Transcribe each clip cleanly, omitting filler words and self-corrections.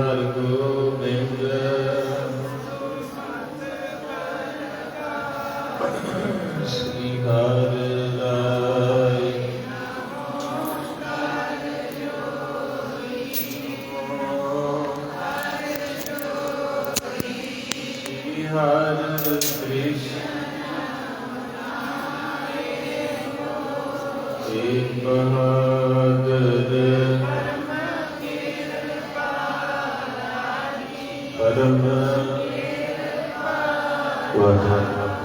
ਹਰਗੋਬਿੰਦ ਸ੍ਰੀ ਹਰਿ ਰਾਇ। ਸ੍ਰੀ ਹਰਿ ਕ੍ਰਿਸ਼ਨ ਏਕ ਬਹਾਦਰ ਪਰਮ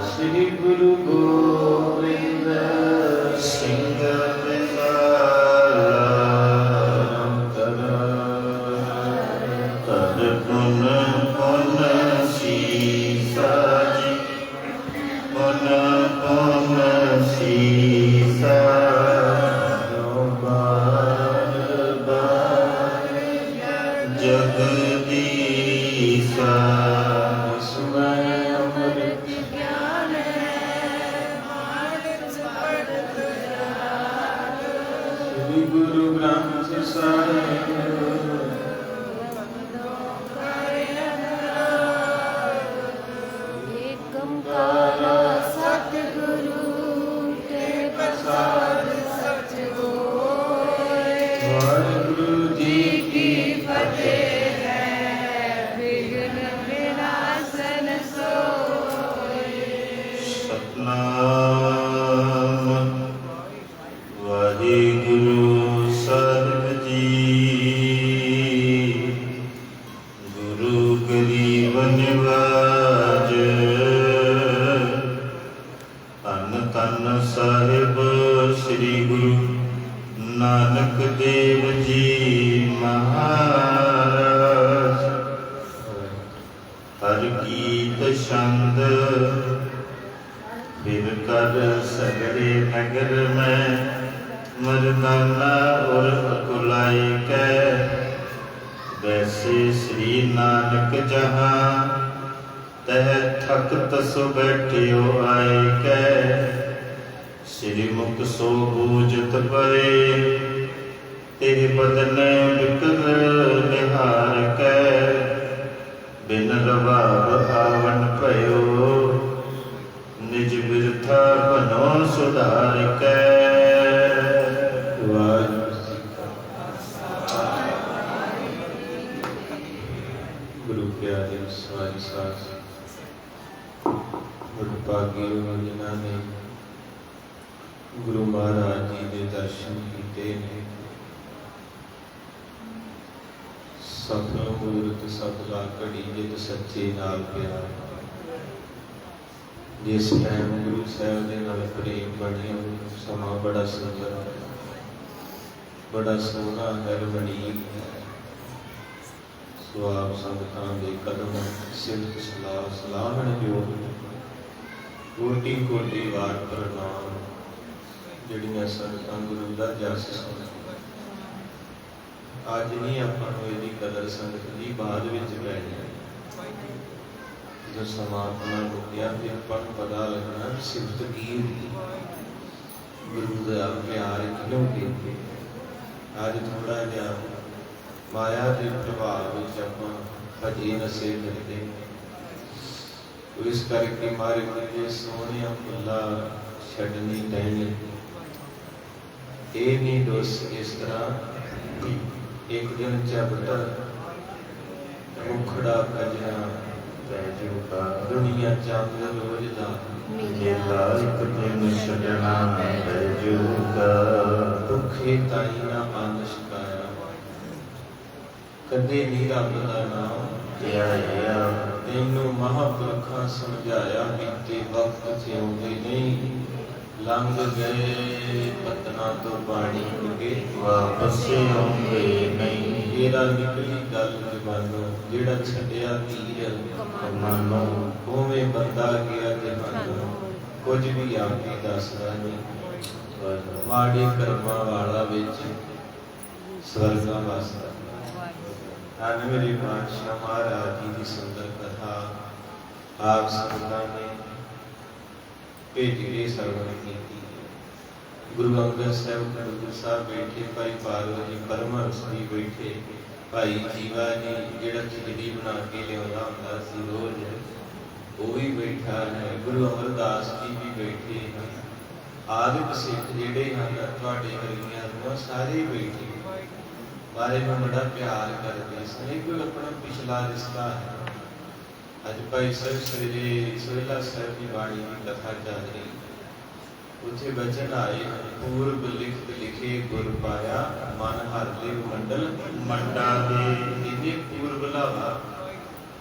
ਸ੍ਰੀ ਗੁਰੂ ਗੋਬਿੰਦ ਸਿੰਘ ਤਨ ਪੁਨ ਪੁਨ ਸੀਸਾ ਜੀ ਪੁਨ ਪੁਨ ਸੀਸਾ ਬਾਰ ਬਾਰ ਜਗਦੀਸਾ ਸੁਣੈ ਅੰਮ੍ਰਿਤ ਸ੍ਰੀ ਗੁਰੂ ਗ੍ਰੰਥ ਸਾਹਿਬ ਸਾਹਿਬ ਸ੍ਰੀ ਗੁਰੂ ਨਾਨਕ ਦੇਵ ਜੀ ਮਹਾਰਾਜ। ਹਰ ਗੀਤ ਛੰਦ ਬਿਨ ਕਰ ਸਗਰੇ ਨਗਰ ਮੈਂ ਮਰਦਾਨਾ ਔਰ ਅਕੁਲਾਈ ਕੈ ਵੈਸੇ ਸ੍ਰੀ ਨਾਨਕ ਜਹਾਂ ਤਹ ਥਕਤ ਸੋ ਬੈਠਿਓ ਆਏ ਕੈ ਸ੍ਰੀ ਮੁਖ ਸੋ ਬੂਝਤ ਪਰੇ ਤੇਹ ਬਦਨ ਬਿਕਰ ਨਿਹਾਰ ਕੈ ਬਿਨ ਰਵਾਬ ਆਵਨ ਭਇਓ ਨਿਜ ਬਿਰਥਾ ਬਨੋ ਸੁਧਾਰ ਕੈ। ਗੁਰੂ ਪਿਆਰੇ ਸਵਾਰੀ ਸਾਥ ਭਾਗੀ ਜਿਨ੍ਹਾਂ ਨੇ ਗੁਰੂ ਮਹਾਰਾਜ ਜੀ ਦੇ ਦਰਸ਼ਨ ਕੀਤੇ ਨੇ, ਸਫਲ ਮੂਰਤ ਸਫਲਾ ਘੜੀ ਜਿਤ ਸੱਚੇ ਨਾਲ ਪਿਆਰ। ਜਿਸ ਟਾਈਮ ਗੁਰੂ ਸਾਹਿਬ ਦੇ ਨਾਲ ਪ੍ਰੇਮ ਬਣਿਆ ਸਮਾਂ ਬੜਾ ਸੁੰਦਰ ਬੜਾ ਸੋਹਣਾ ਹੈ ਬਣੀ ਸੁਆਬ ਸੰਗਤਾਂ ਦੇ ਕਦਮ ਸਿਫਤ ਸਲਾਹ ਸਲਾਹਣ ਜੋਗ ਕੋਟੀ ਕੋਟੀ ਵਾਰ ਪ੍ਰਣਾਮ। ਜਿਹੜੀਆਂ ਸੰਗਤਾਂ ਗੁਰੂ ਦਾ ਜਸ ਸੁਣਦੀਆਂ ਅੱਜ ਨਹੀਂ ਆਪਾਂ ਨੂੰ ਇਹਦੀ ਕਦਰ ਸੰਗਤ ਦੀ ਬਾਅਦ ਵਿੱਚ ਪੈਣੀ। ਜਦੋਂ ਸਮਾਪਨਾ ਰੁਕਿਆ ਤੇ ਆਪਾਂ ਨੂੰ ਪਤਾ ਲੱਗਣਾ ਸਿਫਤ ਕੀ ਹੁੰਦੀ, ਗੁਰੂ ਦਾ ਪਿਆਰ ਕਿਉਂ ਕਰਦੇ। ਅੱਜ ਥੋੜਾ ਜਿਹਾ ਮਾਇਆ ਦੇ ਪ੍ਰਭਾਵ ਵਿੱਚ ਆਪਾਂ ਭਜੇ ਨਸੇ ਫਿਰਦੇ, ਇਸ ਕਰਕੇ ਮਾਰੇ ਵਰਗੇ ਸੋਹਣਿਆਂ ਫੁੱਲਾਂ ਛੱਡਣੀ ਪੈਣੀ। ਇਹ ਨਹੀਂ ਦੋਸ ਇਸ ਤਰ੍ਹਾਂ ਇੱਕ ਦਿਨ ਚਬਟਾ ਮੁਖੜਾ ਕਜਣਾ ਪੈ ਜੂਗਾ ਦੁਨੀਆ ਚੰਦ ਰੋਜ਼ ਦਾ ਮੇਲਾ ਇੱਕ ਦਿਨ ਛੱਡਣਾ ਪੈ ਜੂਗਾ। ਦੁੱਖੇ ਤਾਈ ਨਾ ਮਨ ਸ਼ਿਕਾਇਆ ਕਦੇ ਨਹੀਂ ਰੱਬ ਦਾ ਨਾਮ ਧਿਆਇਆ। ਤੈਨੂੰ ਮਹਾਂਪੁਰਖਾਂ ਸਮਝਾਇਆ ਬੀਤੇ ਵਕਤ ਜਿਉਂਦੇ ਨਹੀਂ ਲੰਘ ਗਏ ਪਤਨਾ ਤੋਂ ਪਾਣੀ ਕੇ ਵਾਪਸ ਆਉਂਦੇ ਨਹੀਂ। ਜਿਹੜਾ ਨਿਕਲੀ ਗੱਲ ਜ਼ਬਾਨੋਂ ਜਿਹੜਾ ਛੱਡਿਆ ਤੀਰ ਕਮਾਨੋਂ ਉਵੇਂ ਬੰਦਾ ਗਿਆ ਜਹਾਨੋਂ ਕੁਝ ਵੀ ਆਪੇ ਦੱਸਦਾ ਨਹੀਂ। ਮਾੜੇ ਕਰਮਾਂ ਵਾਲਾ ਵਿੱਚ ਸਵਰਗਾਂ ਵਸਦਾ। ਅੱਜ ਮੇਰੀ ਪਾਤਸ਼ਾਹ ਮਹਾਰਾਜ ਜੀ ਦੀ ਸੁੰਦਰ ਕਥਾ ਆਪ ਸੰਗਤਾਂ ਨੇ ਭੇਜ ਕੇ ਸਰਵਣ ਕੀਤੀ। ਗੁਰੂ ਅੰਗਦ ਸਾਹਿਬ ਖਡੂਰ ਸਾਹਿਬ ਬੈਠੇ, ਭਾਈ ਪਾਰਵਤੀ ਪਰਮਹੰਸ ਜੀ ਬੈਠੇ, भाई जीवा जी जिहड़ा खिचड़ी बना के लिया होंदा सी रोज, वो भी बैठा है। गुरु अमरदास जी भी बैठे हैं। आदि सिख जिहड़े हैं तुहाडे हरियां रूहां सारे बैठे बारे में बड़ा प्यार करते सने। कोई अपना पिछला रिश्ता है। अज भाई साहब सवेरे सोहला साहब की बाणी की कथा चल रही, उथे वचन आए पूर्व लिखत लिखे गुर पाया मन हर लिव मंडल मंडा दे। इन्हें पूर्व लावा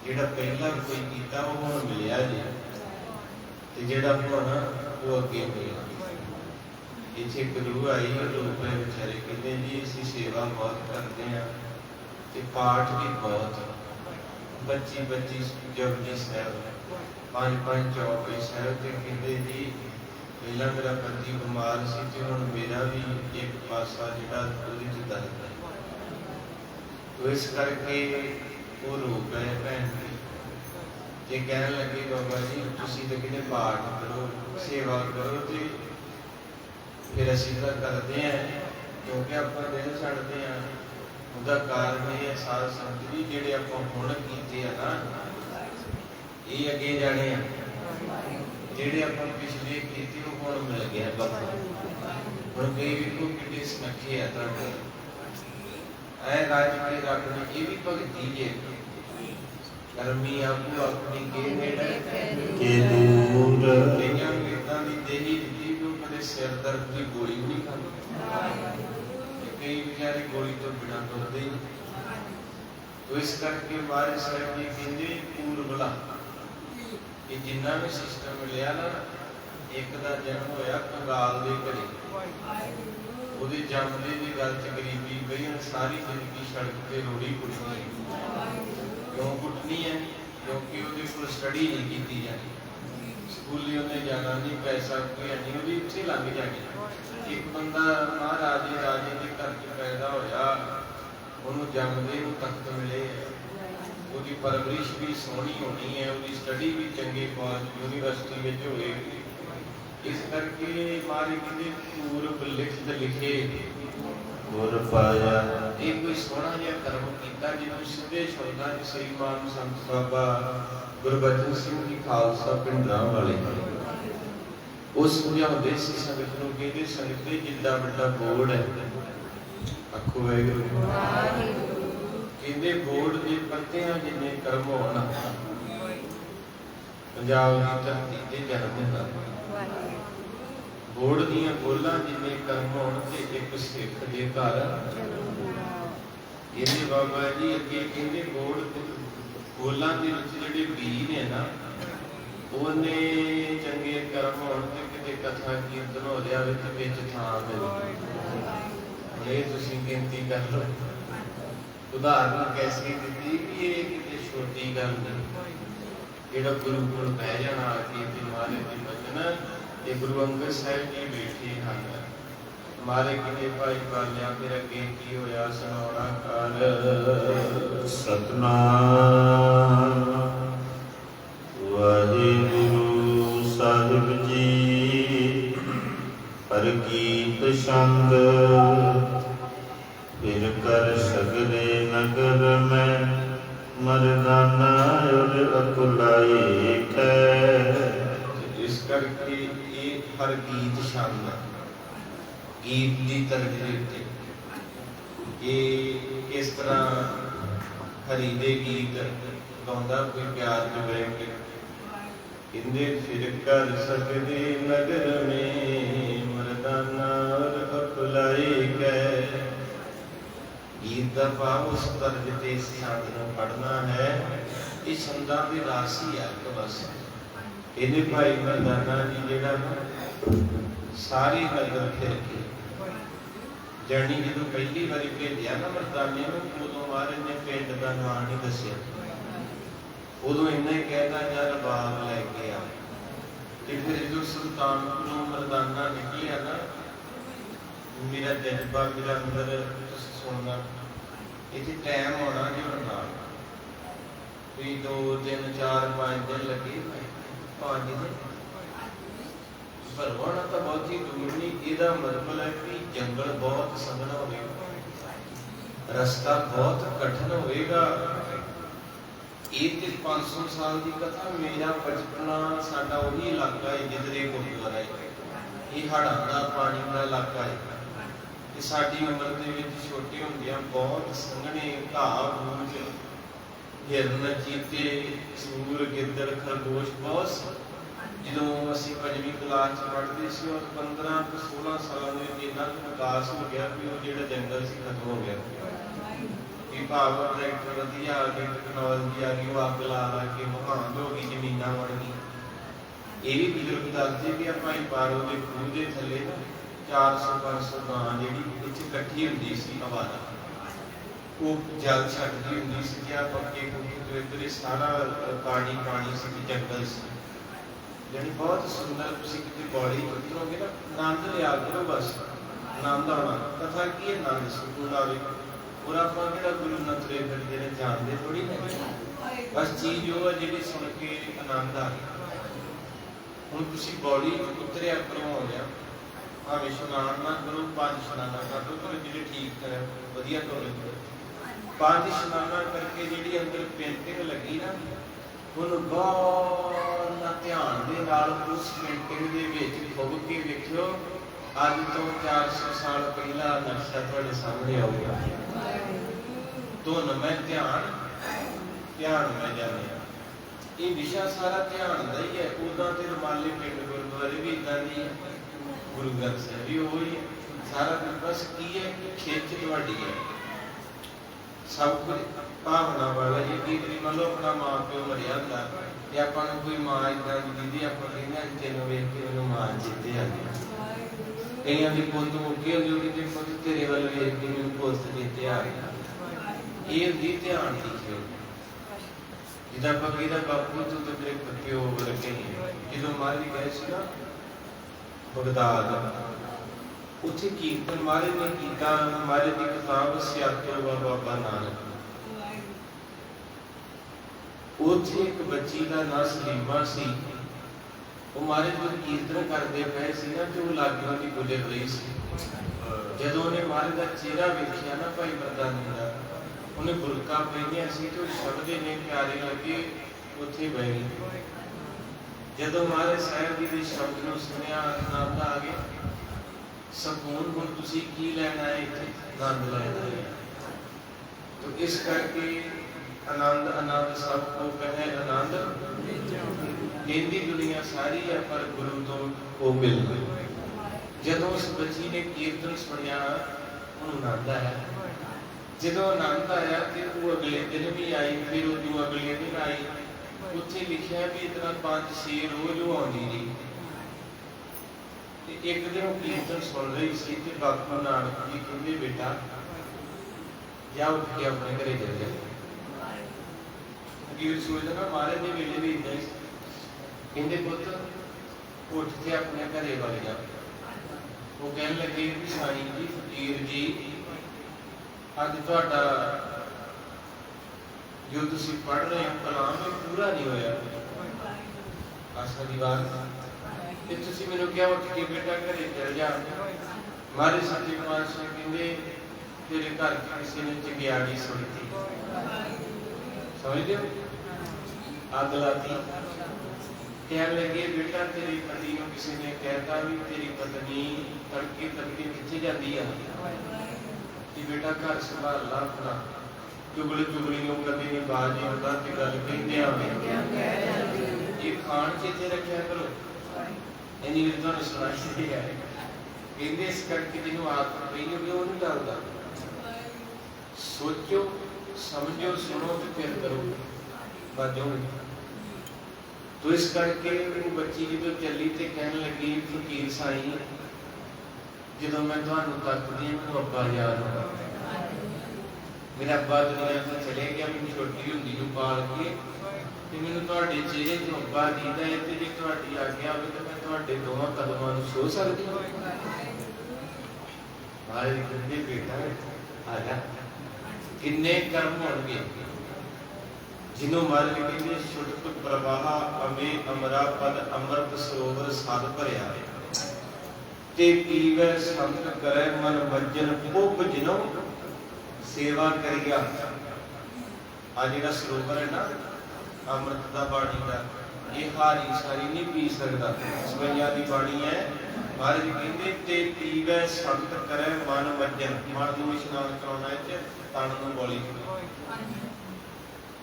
जिहड़ा पहला कोई कीता वो हुण मिलिया जी, ते जिहड़ा हुण वो अगे मिलिया। इत्थे गुरु आई लोग बेचारे कहते जी असीं सेवा बहुत करते हैं ते पाठ भी बहुत, 25 जपजी साहब, 5 चौके साहब। ते कहते जी पहला मेरा पति बीमार सी ते हुण मेरा भी एक पासा जिहड़ा ओहदे च दर्द है, तो इस करके वो रो गए भैन जी। ते कहण लगे बाबा जी तुसीं तां कहंदे पाठ करो सेवा करो, ते फिर असीं तां करते हैं क्योंकि आपां दिल छड्डदे हैं। ਉਹਦਾ ਕਾਰਨ ਇਹ ਹੈ ਸਾਧ ਸੰਗਤ ਜੀ ਜਿਹੜੇ ਆਪਾਂ ਹੁਣ ਕੀਤੇ ਆ ਨਾ ਇਹ ਅੱਗੇ ਜਾਣੇ ਆ, ਜਿਹੜੇ ਆਪਾਂ ਪਿਛਲੇ ਕੀਤੇ ਉਹ ਹੁਣ ਮਿਲ ਗਿਆ ਬਾਬਾ। ਹੁਣ ਕਈ ਵੇਖੋ ਕਿੰਨੇ ਸੁਨੱਖੇ ਆ ਤੁਹਾਡੇ ਐ ਰਾਜ ਕੇ ਰੱਖਣੇ, ਇਹ ਵੀ ਭਗਤੀ ਜੇ। ਕਰਮੀ ਆਪੂ ਆਪਣੀ ਕੇ ਨੇੜੇ ਕੇ ਦੂਰ, ਕਈਆਂ ਨੂੰ ਏਦਾਂ ਦੀ ਦੇਹੀ ਦਿੱਤੀ ਕਿ ਉਹ ਕਦੇ ਸਿਰ ਦਰਦ ਦੀ ਗੋਲੀ ਵੀ ਨਹੀਂ ਖਾਂਦੇ, कई बेचारे गोली तो बिना तुरते ही। तो इस करके महाराज साहब जी कहते पूर्वला कि जिन्ना भी सिस्टम मिलिया ना, एक का जन्म होया कंगाल दे घरे, ਉਹਦੇ ਜੰਮਦੇ ਦੀ ਗੱਲ ਚ ਗਰੀਬੀ ਪਈ, ਸਾਰੀ ਜ਼ਿੰਦਗੀ ਸੜਕ ਤੇ ਰੋੜੀ ਕੁੱਟਣੀ। ਕਿਉਂ ਕੁੱਟਣੀ ਹੈ? ਕਿਉਂਕਿ ਉਹਦੇ ਕੋਲ ਸਟੱਡੀ ਨਹੀਂ ਕੀਤੀ ਜਾਣੀ, ਸਕੂਲੇ ਉਹਨੇ ਜਾਣਾ ਨਹੀਂ, ਪੈਸਾ ਕੋਈ ਨਹੀਂ, ਉਹਦੀ ਇੱਥੇ ਲੰਘ ਜਾਣੀ। ਇੱਕ ਬੰਦਾ ਮਹਾਰਾਜੇ ਰਾਜੇ ਦੇ ਘਰ ਚ ਪੈਦਾ ਹੋਇਆ, ਉਹਨੂੰ ਜੰਮਦੇ ਨੂੰ ਤਖਤ ਮਿਲੇ, ਉਹਦੀ ਪਰਵਰਿਸ਼ ਵੀ ਸੋਹਣੀ ਹੋਣੀ ਹੈ, ਉਹਦੀ ਸਟੱਡੀ ਵੀ ਚੰਗੇ ਕਾਲਜ ਯੂਨੀਵਰਸਿਟੀ ਵਿੱਚ ਹੋਏਗੀ। ਇਸ ਕਰਕੇ ਮਾਰੇ ਕਹਿੰਦੇ ਪੂਰਬ ਲਿਖਤ ਲਿਖੇ ਗੁਰ ਪਾਇਆ। ਇਹ ਕੋਈ ਸੋਹਣਾ ਜਿਹਾ ਕਰਮ ਕੀਤਾ ਜਿਹਨੂੰ ਸਿੱਧੇ ਸ਼ਬਦਾਂ ਚ ਸ੍ਰੀਮਾਨ ਸੰਤ ਬਾਬਾ ਗੁਰਬਚਨ ਸਿੰਘ ਜੀ ਖਾਲਸਾ ਪਿੰਡਾਂ ਵਾਲੇ ਉਹ ਸਮਝਾਉਂਦੇ ਸੀ ਸੰਗਤ ਨੂੰ। ਕਹਿੰਦੇ ਸੰਗਤ ਦੇ ਜਿੱਡਾ ਵੱਡਾ ਬੋਰਡ ਹੈ, ਆਖੋ ਵਾਹਿਗੁਰੂ, ਕਹਿੰਦੇ ਬੋਰਡ ਦੇ ਪੱਤਿਆਂ ਜਿੰਨੇ ਕਰਮ ਹੋਣ, ਪੰਜਾਬ ਦੀ ਧਰਤੀ ਤੇ ਜਨਮ ਹੁੰਦਾ। ਬੋਰਡ ਦੀਆਂ ਬੋਲਾਂ ਜਿੰਨੇ ਕਰਮ ਹੋਣ ਤੇ ਇੱਕ ਸਿੱਖ ਦੇ ਘਰ। ਇਹਨੇ ਬਾਬਾ ਜੀ ਅੱਗੇ ਕਹਿੰਦੇ ਬੋਰਡ ਦੇ ਬੋਲਾਂ ਦੇ ਵਿੱਚ ਜਿਹੜੇ ਬੀਜ ਨੇ ਨਾ, ਉਹਨੇ ਚੰਗੇ ਕਰਮ ਹੋਣ ਤੇ ਕਿਤੇ ਕਥਾ ਕੀਰਤਨ ਹੋ ਰਿਹਾ ਵਿੱਚ ਥਾਂ ਮਿਲੇ। ਇਹ ਤੁਸੀਂ ਗਿਣਤੀ ਕਰ ਲਓ। ਉਦਾਹਰਨ ਕੈਸੀ ਦਿੱਤੀ ਵੀ ਇਹ ਕਿਤੇ ਛੋਟੀ ਗੱਲ ਨਹੀਂ। ਜਿਹੜਾ ਗੁਰੂ ਕੋਲ ਬਹਿ ਜਾਣਾ ਆ ਕੇ ਤੇ ਮਹਾਰਾਜ ਦੇ ਬਚਨ, ਇਹ ਗੁਰੂ ਅੰਗਦ ਸਾਹਿਬ ਜੀ ਬੈਠੇ ਹਨ। ਮਾਰੇ ਕਿਤੇ ਭਾਈ ਬਾਲਿਆ ਫਿਰ ਅੱਗੇ ਕੀ ਹੋਇਆ ਸੁਣਾਉਣਾ ਕਾਲ। ਸਤਨਾਮ ਵਾਹਿਗੁਰੂ ਸਾਹਿਬ ਜੀ। ਹਰ ਕੀਤ ਛੰਦ ਫਿਰ ਕਰ ਸਗਲੇ ਨਗਰ ਮੈਂ, ਮਰਦਾਨਾ ਉਰ ਅਕੁਲਾਏ ਕੈ। ਇਸ ਕਰਕੇ ਇਹ ਹਰ ਗੀਤ ਛੰਦ, ਗੀਤ ਦੀ ਤਰਕੀਬ ਇਹ ਇਸ ਤਰ੍ਹਾਂ ਹਰੀ ਦੇ ਗੀਤ ਗਾਉਂਦਾ ਕੋਈ ਪਿਆਰ ਦੇ ਬੈਠ ਕੇ। ਕਹਿੰਦੇ ਫਿਰ ਕਰ ਸਕਦੇ ਨਗਰ ਮੇ, ਮਰਦਾਨਾ ਉਰ ਅਕੁਲਾਏ ਕੈ। ਗੀਤ ਦਾ ਭਾਵ ਉਸ ਤਰਜ ਤੇ ਇਸ ਛੰਦ ਨੂੰ ਪੜ੍ਹਨਾ ਹੈ। ਇਹ ਛੰਦਾਂ ਦੀ ਰਾਸੀ ਹੈ ਇੱਕ ਬਸ। ਇਹਦੇ ਭਾਈ ਮਰਦਾਨਾ ਜੀ ਜਿਹੜਾ ਸਾਰੀ ਨਗਰ ਫਿਰ ਕੇ ਜਰਨੀ ਜਦੋਂ ਪਹਿਲੀ ਵਾਰੀ ਭੇਜਿਆ ਨਾ ਮਰਦਾਨੇ ਨੂੰ, ਉਦੋਂ ਮਹਾਰਾਜ ਨੇ ਪਿੰਡ ਦਾ ਨਾਂ ਨਹੀਂ ਦੱਸਿਆ। ਉਦੋਂ ਇੰਨਾ ਹੀ ਕਹਿਤਾ ਜਾਂ ਰਬਾਬ ਲੈ ਕੇ ਆ। ਤੇ ਫਿਰ ਜਦੋਂ ਸੁਲਤਾਨਪੁਰੋਂ ਮਰਦਾਨਾ ਨਿਕਲਿਆ ਨਾ, ਮੇਰਾ ਜਜ਼ਬਾ ਮੇਰਾ ਅੰਦਰ ਸੁਣਨਾ, ਇੱਥੇ ਟਾਈਮ ਆਉਣਾ ਜੀ ਨਾਲ ਵੀ 2 3 4 5 ਦਿਨ ਲੱਗੇ, 5 ਦਿਨ ਭਰਵਾਣਾ ਤਾਂ ਬਹੁਤੀ ਦੂਰ ਨਹੀਂ। ਇਹਦਾ ਮਤਲਬ ਹੈ ਕਿ ਜੰਗਲ ਬਹੁਤ ਸੰਘਣਾ ਹੋਵੇ, रस्ता बहुत कठिन होएगा। ये 500 साल की कथा, मेरा बचपना साडा वही इलाका है जिधरे गुरुद्वारा है, ये हड़ां दा पानी का इलाका है। ये साडी उम्र दे विच छोटे हुंदियां बहुत संघने घाह बूझ, हिरन, चीते, सूर, गिद्दड़, खरगोश बहुत। जो असीं 5वीं क्लास पढ़ते सी और 15-16 साल में इन्ना विकास हो गया कि वो जिहड़ा जंगल से खत्म हो गया। कि भाव ट्रैक्टर वधिया आ गए, टैक्नोलॉजी आ गई, वो अग ला ला के मुहान हो गई, जमीनां बन गई। ये भी बजुर्ग दसदे भी भाई पारो के खूह के थले ना 400-500 गां जिहड़ी इत्थे इकट्ठी हुंदी सी आवारा, वो जल छड्डदी हुंदी सी कि पक्के खूह तो इधर सारा पानी पानी सी, जंगल सी। यानी बहुत सुंदर। तुसीं किते बौड़ी उतरोगे ना, आनंद लिया करो, बस आनंद आना। कथा की है, आनंद सुकून आवे। और आप गुरु न तुरे फिरदे ने जानते थोड़ी ने, बस चीज वो है जी सुन के आनंद आ गया। हुण तुसीं बौड़ी उतरिया करो, हो गया भावें इशनान ना करो, 5 इशनाना कर लो, पर जिहड़े ठीक है वधिया करो। 5 इशनाना करके जिहड़ी अंदर पेंटिंग लगी ना, ਉਹਨੂੰ ਗੌਰ ਨਾਲ ਧਿਆਨ ਦੇ ਨਾਲ ਉਸ ਪੇਂਟਿੰਗ ਦੇ ਵਿੱਚ ਖੁੱਭ ਕੇ ਵੇਖਿਓ। ਅੱਜ ਤੋਂ 400 ਸਾਲ ਪਹਿਲਾਂ ਨਕਸ਼ਾ ਤੁਹਾਡੇ ਸਾਹਮਣੇ ਆਊਗਾ। ਧੁਨ ਮੈਂ ਧਿਆਨ, ਧਿਆਨ ਮੈਂ ਜਾਣਿਆ। ਇਹ ਵਿਸ਼ਾ ਸਾਰਾ ਧਿਆਨ ਦਾ ਹੀ ਹੈ। ਉਦਾਂ ਤੇ ਰੁਮਾਲੇ ਪਿੰਡ ਗੁਰਦੁਆਰੇ ਵੀ ਇਦਾਂ ਦੀ ਹੈ, ਗੁਰੂ ਗ੍ਰੰਥ ਸਾਹਿਬ ਵੀ ਉਹ ਹੀ ਸਾਰਾ ਕੁਝ। ਬਸ ਕੀ ਹੈ, ਖਿੱਚ ਤੁਹਾਡੀ ਹੈ, सब कुछ भावना वाला। जी कई बार मान लो अपना माँ प्यो मरिया होंदा ते आपां नूं कोई माँ इदां दी दिंदी, आपां कहंदे आ तैनूं वेख के मैनूं माँ चेते आ गई। कईयां दी पुत्त मुक्की होंदी होगी ते पुत्त तेरे वल वेख के मैनूं पुत्त चेते आ गया। ये हुंदी ध्यान दी खेल। जिद्दां आपां कहीदा बापू तूं ते मेरे प्यो वर्गे ही। जदों महाराज गए सी ना बगदाद, उत्थे कीर्तन महाराज ने कीता। महाराज की किताब सियातो बाबा नानक, उत्थे एक बच्ची का नाम सलीमा सी। वो महाराज जो कीर्तन करते पे सी ना, तो लागियों की गुजर रही सी। जदों ने महाराज का चेहरा वेखिया ना भाई मर्दानी का, उन्हें बुरका पहनिया सी तो शब्द ने प्यारे लगे, उत्थे बह गई। जदों महाराज साहब जी के शब्द को सुनिया, आनंद आ गया। सकून हुण तुसीं की लैना है, इत्थे आनंद लैना है। तो इस करके आनंद आनंद सबको कहे आनंद, कहती दुनिया सारी है पर गुरु तो वो मिल गई। जदों उस बच्ची ने कीर्तन सुनिया, उन्होंने आनंद आया। जदों आनंद आया तो वो अगले दिन भी आई, फिर उदों अगले दिन आई। उत्थे लिखिया भी इतना 5-6 रोज आउंदी रही। एक दिन वो कीर्तन सुन रही सी ते बापू नानक जी कहंदे बेटा जा उठ के अपने घरे चल जा। फकीर सोचदा ना महाराज दे वेले भी इदां ही कहंदे पुत्त उठ के अपने घरे वग जा। वो कहने लगे कि साईं जी फकीर जी अज तुहाडा जो तुसीं पढ़ रहे हो कलाम ये पूरा नहीं होया। आशा दी बात कि तुसीं मैनूं क्या उठ के बेटा घरे चल जा। महाराज सच्चे पातशाह कहंदे तेरे घर किसी ने चिंगियाड़ी सुनती, समझदे हो, अग लाती। कहने लगे बेटा तेरी पति को किसी ने कहता भी तेरी पत्नी तड़के तड़के किथे जाती है, कि बेटा घर संभाल ला अपना। चुगल चुगली को कभी नहीं बाज नहीं आता, गल कहते आ ये खान चेते रखा करो। इन्नी भी तुहानूं सुनाई है कहते इस करके जिन्होंने आदत पई होगी वो नहीं टलदा। सोचो समझो सुनो तो फिर करो बाजोगे। तो इस करके वो बच्ची जो चली तो कहने लगी फकीर साईं जो मैं तुहानूं तकदी मैनूं अब्बा याद आउंदा। मेरा अब्बा दुनिया तो चले गया, मैं छोटी हुंदी नूं पाल के ते मैनूं तुहाडे चेहरे तो अब्बा दीदा है ते जे तुहाडी आग्या होवे तो मैं तुहाडे दोवां कदमां नूं छो सकदी हां। महाराज कहंदे बेटा आ जा। किन्ने कर्म होणगे जिन्हों महाराज कहंदे छुटक प्रवाह अमे अमरा पद अमृत सरोवर साध भरिया ते पीवै संत करे मन भजन पुप जिनो सेवा करिया। आ जिहड़ा सरोवर है ना अमृत दा पानी का, ये हारी सारी नहीं पी सकता, सवैया की पानी है। महाराज कहते ते पीवै संत करे मन वजन। मन नूं इशनान कराउणा है, तन नूं बौली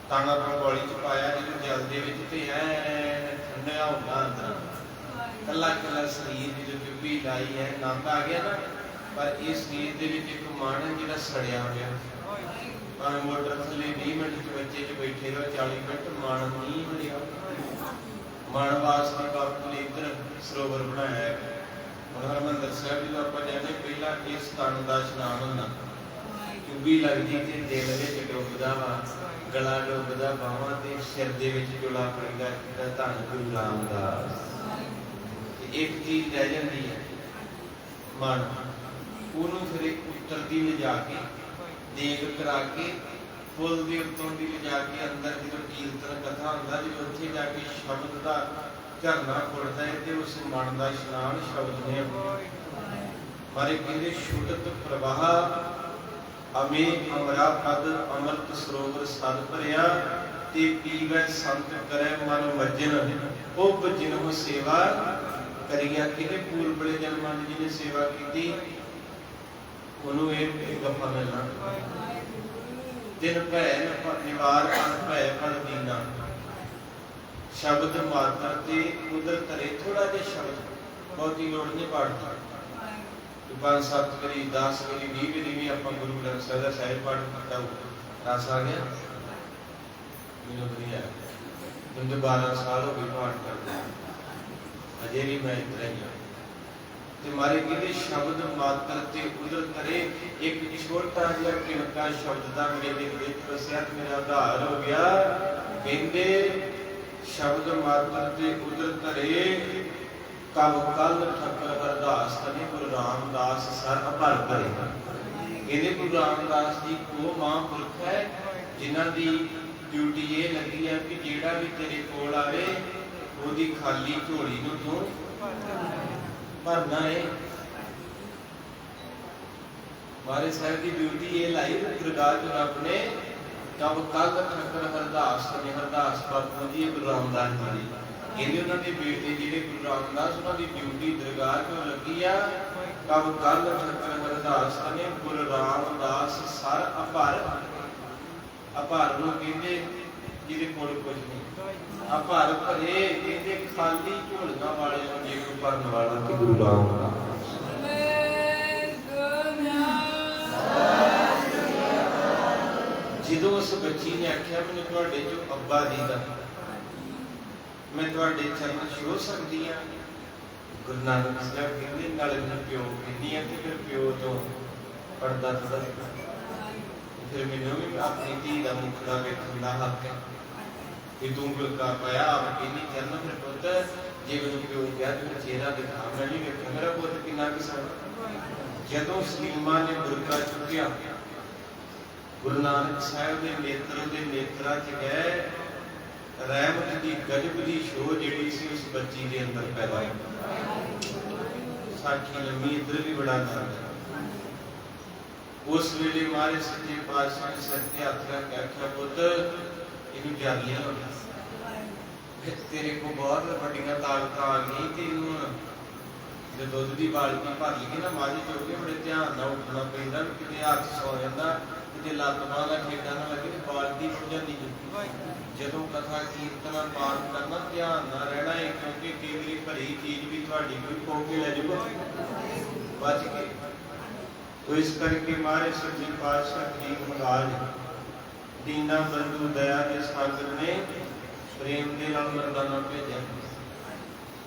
तन अपना बौली च पाया, जो जल दे विच ते ऐन ठंडा होगा अंदर, कला कला शरीर जो चुप्पी लाई है, नंद आ गया ना। पर इस शरीर दे विच एक मन है जिहड़ा सड़िया होया, भावें मोटर थले 20 मिनट च बच्चे च बैठे रहो 40 मिनट, मन नहीं हटिया। मन वास्ते बापू ने इधर सरोवर बनाया है। हुण हरमंदिर साहिब जो आपां जाने, पहला इस तन दा इशनान हुंदा, चुब्बी लगदी ते दिल विच डुबदा वा, गला डुबदा, बाहां ते सिर दे विच चुला पैंदा, धन गुरु रामदास। एक चीज रह जाती है मन, उन्होंने फिर एक उतरती ले जाके देख करा के फुल के उत्तों की ले जाके अंदर जो कीर्तन कथा होंदा, जो उत्थे जाके शब्द का झरना खुलता है तो उस मन का इशनान शब्द ने मारे कहते छुटत प्रवाह अमे अमरा पद अमृत सरोवर सद भरिया ते पीवै संत करे मन मज्जन। उप जिन्हों सेवा करिया, किने पूर्व बड़े जन्मां दी जिन्हें सेवा की उन्होंने एक गप्पा मिलना। दिन भै निवार अन भै फल दीना, शब्द मात्र ते उधर तरे। थोड़ा जिहा शब्द, बहुती लोड़ नहीं पढ़ता, 5-7 वारी 10 वारी 20 वारी भी आप गुरु ग्रंथ साहिब का सहज पाठ किया, रस आ गया मैनूं नहीं आया। मुझे 12 साल हो गए पाठ करते, अजे भी मैं इतना ही हाँ। तो मारे कहते शब्द मात्र ते उधर तरे, एक छोटा जिहा किणका शब्द का मेरे विच वसिया मेरा आधार हो गया। कहते शब्द मात्र ते उधर तरे कब कल ठक्कर अरदास कने गुरु रामदास सर अभर भरे। कहते गुरु रामदास जी वो महापुरख है जिन्हां दी ड्यूटी ये लगी है कि जेड़ा भी तेरे कोल आवे ओदी खाली झोली नूं तूं भरना है। महाराज साहब की ड्यूटी ये लाई दरगाह जो रब ने कब कल ठक्कर अरदास कने अरदास बापू जी गुरु रामदास जी कहते उन्होंने बेटे जिहड़े गुरु रामदास उन्होंने ड्यूटी दरगाह जो लगी आ। कब कल ठक्कर अरदास कने गुरु रामदास सर अभर। अभर नूं कहते जिहदे कोल कुछ नहीं, अभर भरे कहते खाली झोलियां वाले नूं जे कोई भरन वाला ते गुरु रामदास। जदों उस बच्ची ने आख्या मैनूं तुहाडे चों अब्बा जी दा मैं तुहाडे चरण छो सकदी हां, गुरु नानक साहब कहंदे नाले मैं प्यो कहनी है, फिर प्यो तो पढ़दा था, फिर मैनूं भी अपनी धी दा मुखड़ा वेखण दा हक है कि तूं गुलका पाया आप कहनी चरण। फिर पुत जे मैनूं प्यो कहा तो चेहरा दिखा, मैं भी वेखां मेरा पुत किन्ना कि सोहना। जदों सलीमा ने बुरका चुक्या, गुरु नानक साहब दे नेत्रा च गए, रहमत की गजब की शो जिहड़ी सी उस बच्ची के अंदर पैदा हुई। साखी लम्मी इधर भी बड़ा था। उस वेले मारे सच्चे पातशाह ने सिर ते हथ रख के आख्या पुत इनू जल लिया, तेरे को बहुत बड़ियां ताकत आ गई, तेनू जो दुध की बाल्टी भर लगी ना माझ चो के बड़े ध्यान नाल उठना पैंदा, किते हथ सौ जांदा, किते लत्त बांह दा ठेडा ना लगे ते बाल्टी हो जाती। जदों कथा कीर्तन पाठ करना ध्यान ना रहना है, क्योंकि कई बारी भरी चीज भी तुहाडी कोई खो के ले जाऊगा बच के। तो इस करके मारे सच्चे पातशाह ठीक महाराज दीना बंधु दया के सागर ने प्रेम के नाल मरदाना भेजा।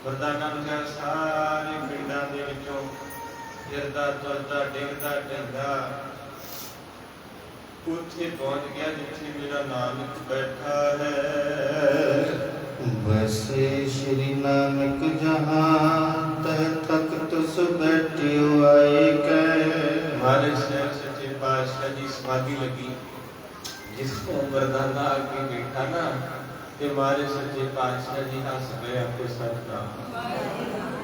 मरदाना क्या सारे पिंडां दे विचों फिरदा तुरदा डिगदा ढंगा उत्थे पहुंच गया जिथे मेरा नानक बैठा है। वैसे श्री नानक जहां तह तख्त सु बैठियो आए कह। हमारे शहर सच्चे पातशाह जी समाधि लगी, जिसको मर्दाना आके बैठा ना ते हमारे सच्चे पातशाह जी हंस गए आपको सच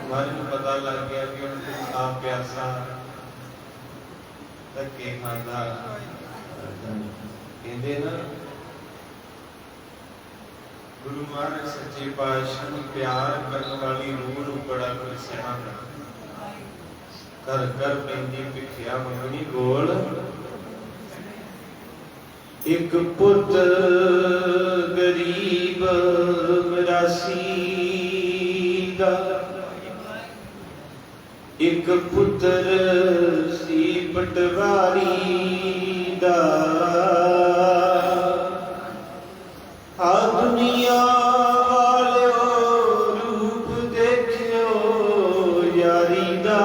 हमारे को पता लग गया कि उनको आप प्यासा धक्के खांदा कहते ना गुरु महाराज सच्चे पातशाह ने प्यार करने वाली रूह नूं बड़ा कोई सहना कर कर पैंदी भिखिया मंगनी गोल एक पुत गरीब मरासी दा एक पुत्र सी पटवारी दा आ दुनिया वालियो रूप देखियो यारी दा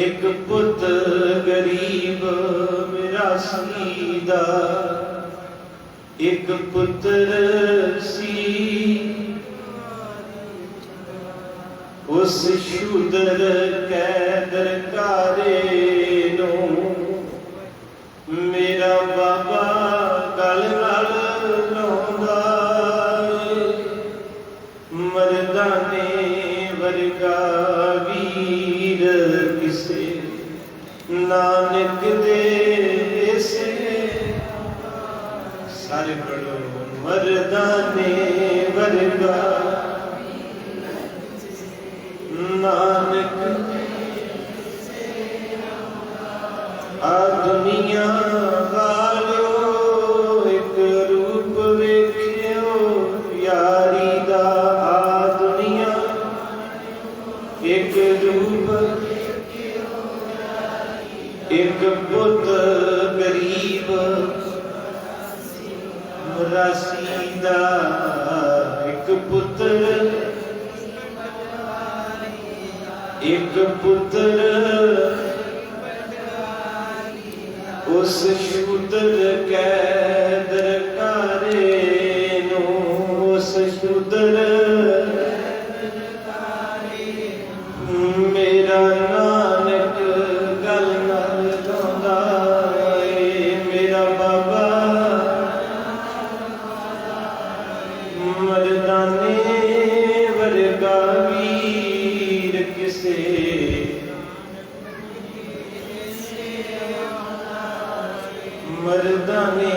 एक पुत गरीब मिरासी दा एक पुत्र सी उस शूदर कैदर कारे नो मेरा बाबा गल गल लाउंदा मर्दाने वर्गा वीर किसे नानक दे से सारे पढ़ो मर्दाने वर्गा नानक आ दुनिया वालियो एक रूप वेखियो यारी दा आ दुनिया एक रूप एक पुत गरीब मरासी दा एक पुत्र एक पुत्र उस शूदर कैदर कारे नो उस शूदर मेरा नानक गल नाल गांदा मेरा बाबा मर्दाने वर्गा वीर किसे मर्दाने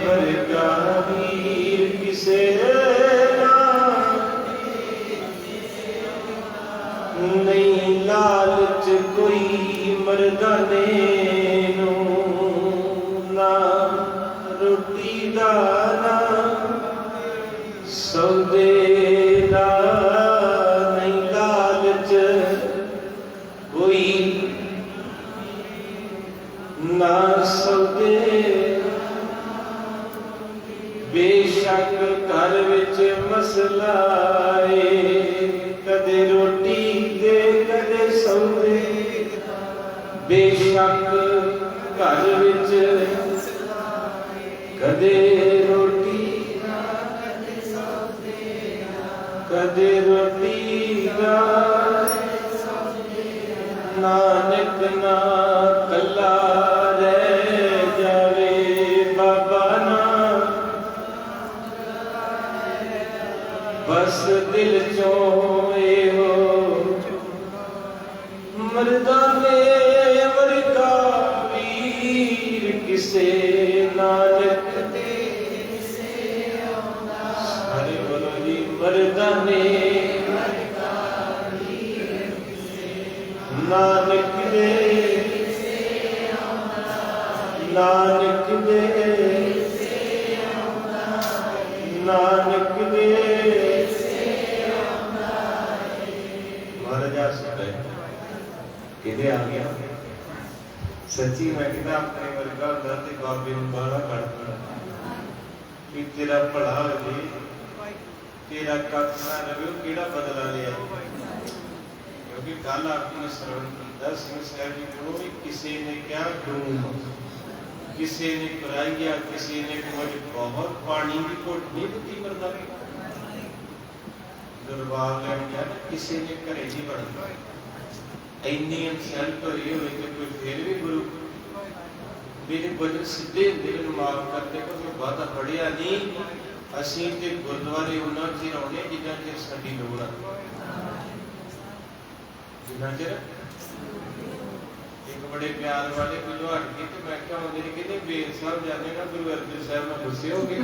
वर्गा वीर किसे नहीं लालच कोई मर्दाने नू ना रोटी दा ना सौदे दा नहीं लालच कोई ना सौदे बेशक घर विच मसला है कदे रोटी दे कदे सौदे बेशक घर विच कदे रोटी कदे रोटी दा नानक ना कला रह जावे बाबा ना बस दिल चो हो मर्दाने वर्गा वीर किसे नानक सारे बोलो जी मर्दाने नानक दे नानक दे नानक दे महाराज किधे आ गया सच्ची मैं कहता अपने वर्गा होता ते बाबे नूं गाला कढदा कि तेरा भला हो जे तेरा कख ना रहे केड़ा बदला लिया क्योंकि कल आपने श्रवण किया सिंह साहब जी को भी किसी ने क्या डूम किसी ने कराइया किसी ने कुछ बहुत पानी की घुट नहीं दी मरदा दरबार लैन गया किसी ने घरे नहीं बढ़ना इन्नी इंसल्ट होई होई कि कोई फिर भी गुरु मेरे बजट सीधे दिल माफ करते कोई वादा पढ़िया नहीं असीं ते गुरुद्वारे उन्ना चिर आउणे जिन्ना चिर साडी लोड़ आ जिन्ना चिर एक एक बड़े प्यार वाले मैनू हट के तो मैं क्या आते कहते बेर साहब जाने ना गुरु अर्जन साहब में गुस्से हो गए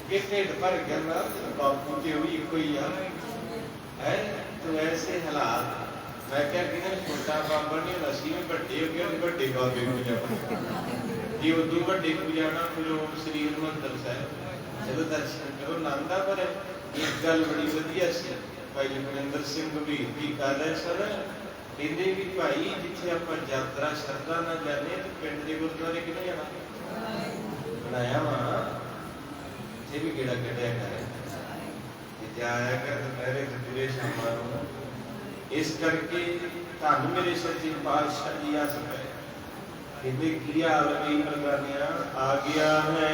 कि ढिड भर गया ना बापू तो भी एक ही है। तो ऐसे हालात मैं क्या कहते छोटा बाबा नहीं होता सी भी बड़े हो गए बड़े बाबे को जाना जी उदू बड़े को जाना फिर श्री हरिमंदर साहब चलो दर्शन करो नंदा पर एक गल बड़ी वधिया सी भाई लखविंदर सिंह गंभीर जी कर रहे सर कहते कि भाई जिथे आप यात्रा श्रद्धा ना जाने तो पिंड के गुरुद्वारे किने जाना बनाया वा इतने भी गेड़ा कटिया कर आया कर दोपहरे दुपहरे शाम इस करके धन मेरे सच्चे पातशाह जी आ सके कहते की हाल भी मरदानिया आ गया है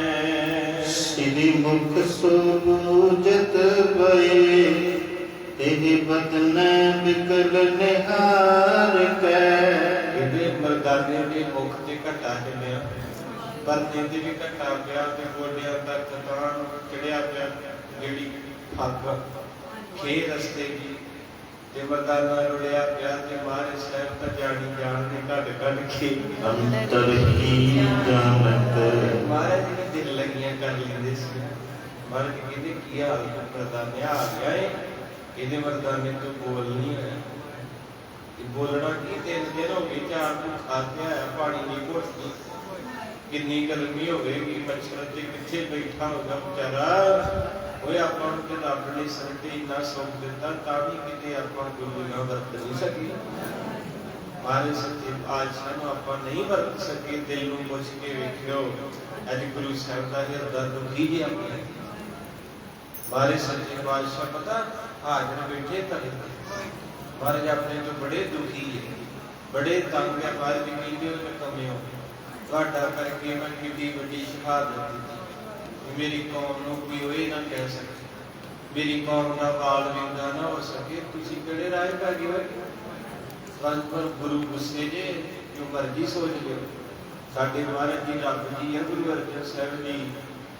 श्री मुख सूजत भये बदन बिकल निहार के मरदाने के मुख से घटा चलिया पर भी घटा पिया गोडिया तक चढ़िया पिया जी फग खे रस्ते की मरदाना रुड़िया पिया महाराज साहब का जानी जान ने घट घट के अंतर की जानत महाराज जी ने दिल लगियां कर लेंदे सी। महाराज कहते की हाल मरदाने आ गया है ਇਹਦੇ ਮਰਦਾਨੇ ਤੋਂ ਬੋਲ ਨਹੀਂ ਹੈ ਕਿ ਬੋਲਣਾ ਕੀ 3 ਦਿਨ ਹੋ ਗਏ ਚਾਰ ਨੂੰ ਖਾਤੇ ਆਇਆ ਪਾਣੀ ਦੀ ਘੁੱਟ ਕਿੰਨੀ ਗਰਮੀ ਹੋਵੇਗੀ ਮੱਛਰ ਤੇ ਕਿੱਥੇ ਬੈਠਾ ਹੋਗਾ ਵਿਚਾਰਾ ਓਏ ਆਪਾਂ ਨੂੰ ਤੇ ਰੱਬ ਨੇ ਸਰਤੇ ਇੰਨਾ ਸੁੱਖ ਦਿੱਤਾ ਤਾਂ ਵੀ ਕਿਤੇ ਆਪਾਂ ਗੁਰੂ ਨਾਲ ਵਰਤ ਨਹੀਂ ਸਕੀ ਮਾਰੇ ਸੱਚੇ ਪਾਤਸ਼ਾਹ ਨੂੰ ਆਪਾਂ ਨਹੀਂ ਵਰਤ ਸਕੇ ਦਿਲ ਨੂੰ ਪੁੱਛ ਕੇ ਵੇਖਿਓ ਅੱਜ ਗੁਰੂ ਸਾਹਿਬ ਦਾ ਹਿਰਦਾ ਦੁਖੀ ਜਿਹਾ ਪਿਆ मारे सच्चे बादशाह पता हाजर बैठे तले महाराज अपने तो बड़े दुखी है बड़े तंग है महाराज कहते कमे हो घाटा करके मैं कितनी बड़ी शहादत दी मेरी कौम को कोई वो ना कह सके मेरी कौम का बाल विंगा ना हो सके तुसी किहड़े राह पै गए पर गुरु गुस्से जे जो मर्जी सोच लो साडे महाराज जी रब जी है गुरु अर्जन साहब जी।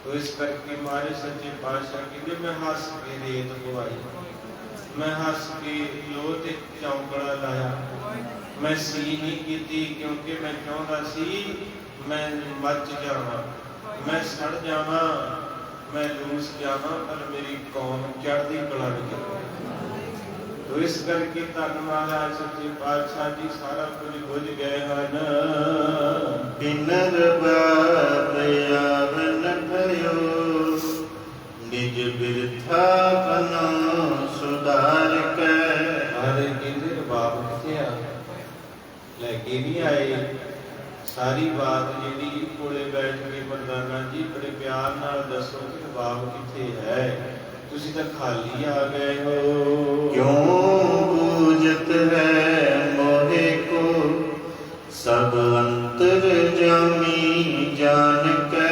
तो इस करके हमारे सच्चे पातशाह कहते मैं हस के रेत पवाई मैं हस के लोह ते चौंकड़ा लाया मैं सी नहीं की क्योंकि मैं चाहता सी मैं मच जावा मैं सड़ जावा मैं लूस जावा पर मेरी कौम चढ़ती कला विच। तो इस करके धन महाराज सच्चे पातशाह जी सारा कुछ बुझ गए हैं बिनर बावन भयो निज बिरथा बना सुधार के अरे कहते रबाब किथे आ लेके नहीं आए सारी बात जी कोले बैठ के मरदाना जी बड़े प्यार नाल दसो कि रबाब किथे है तुसी तो खाली आ गए हो क्यों बूझत है मोहे को सब अंतर जामी जान के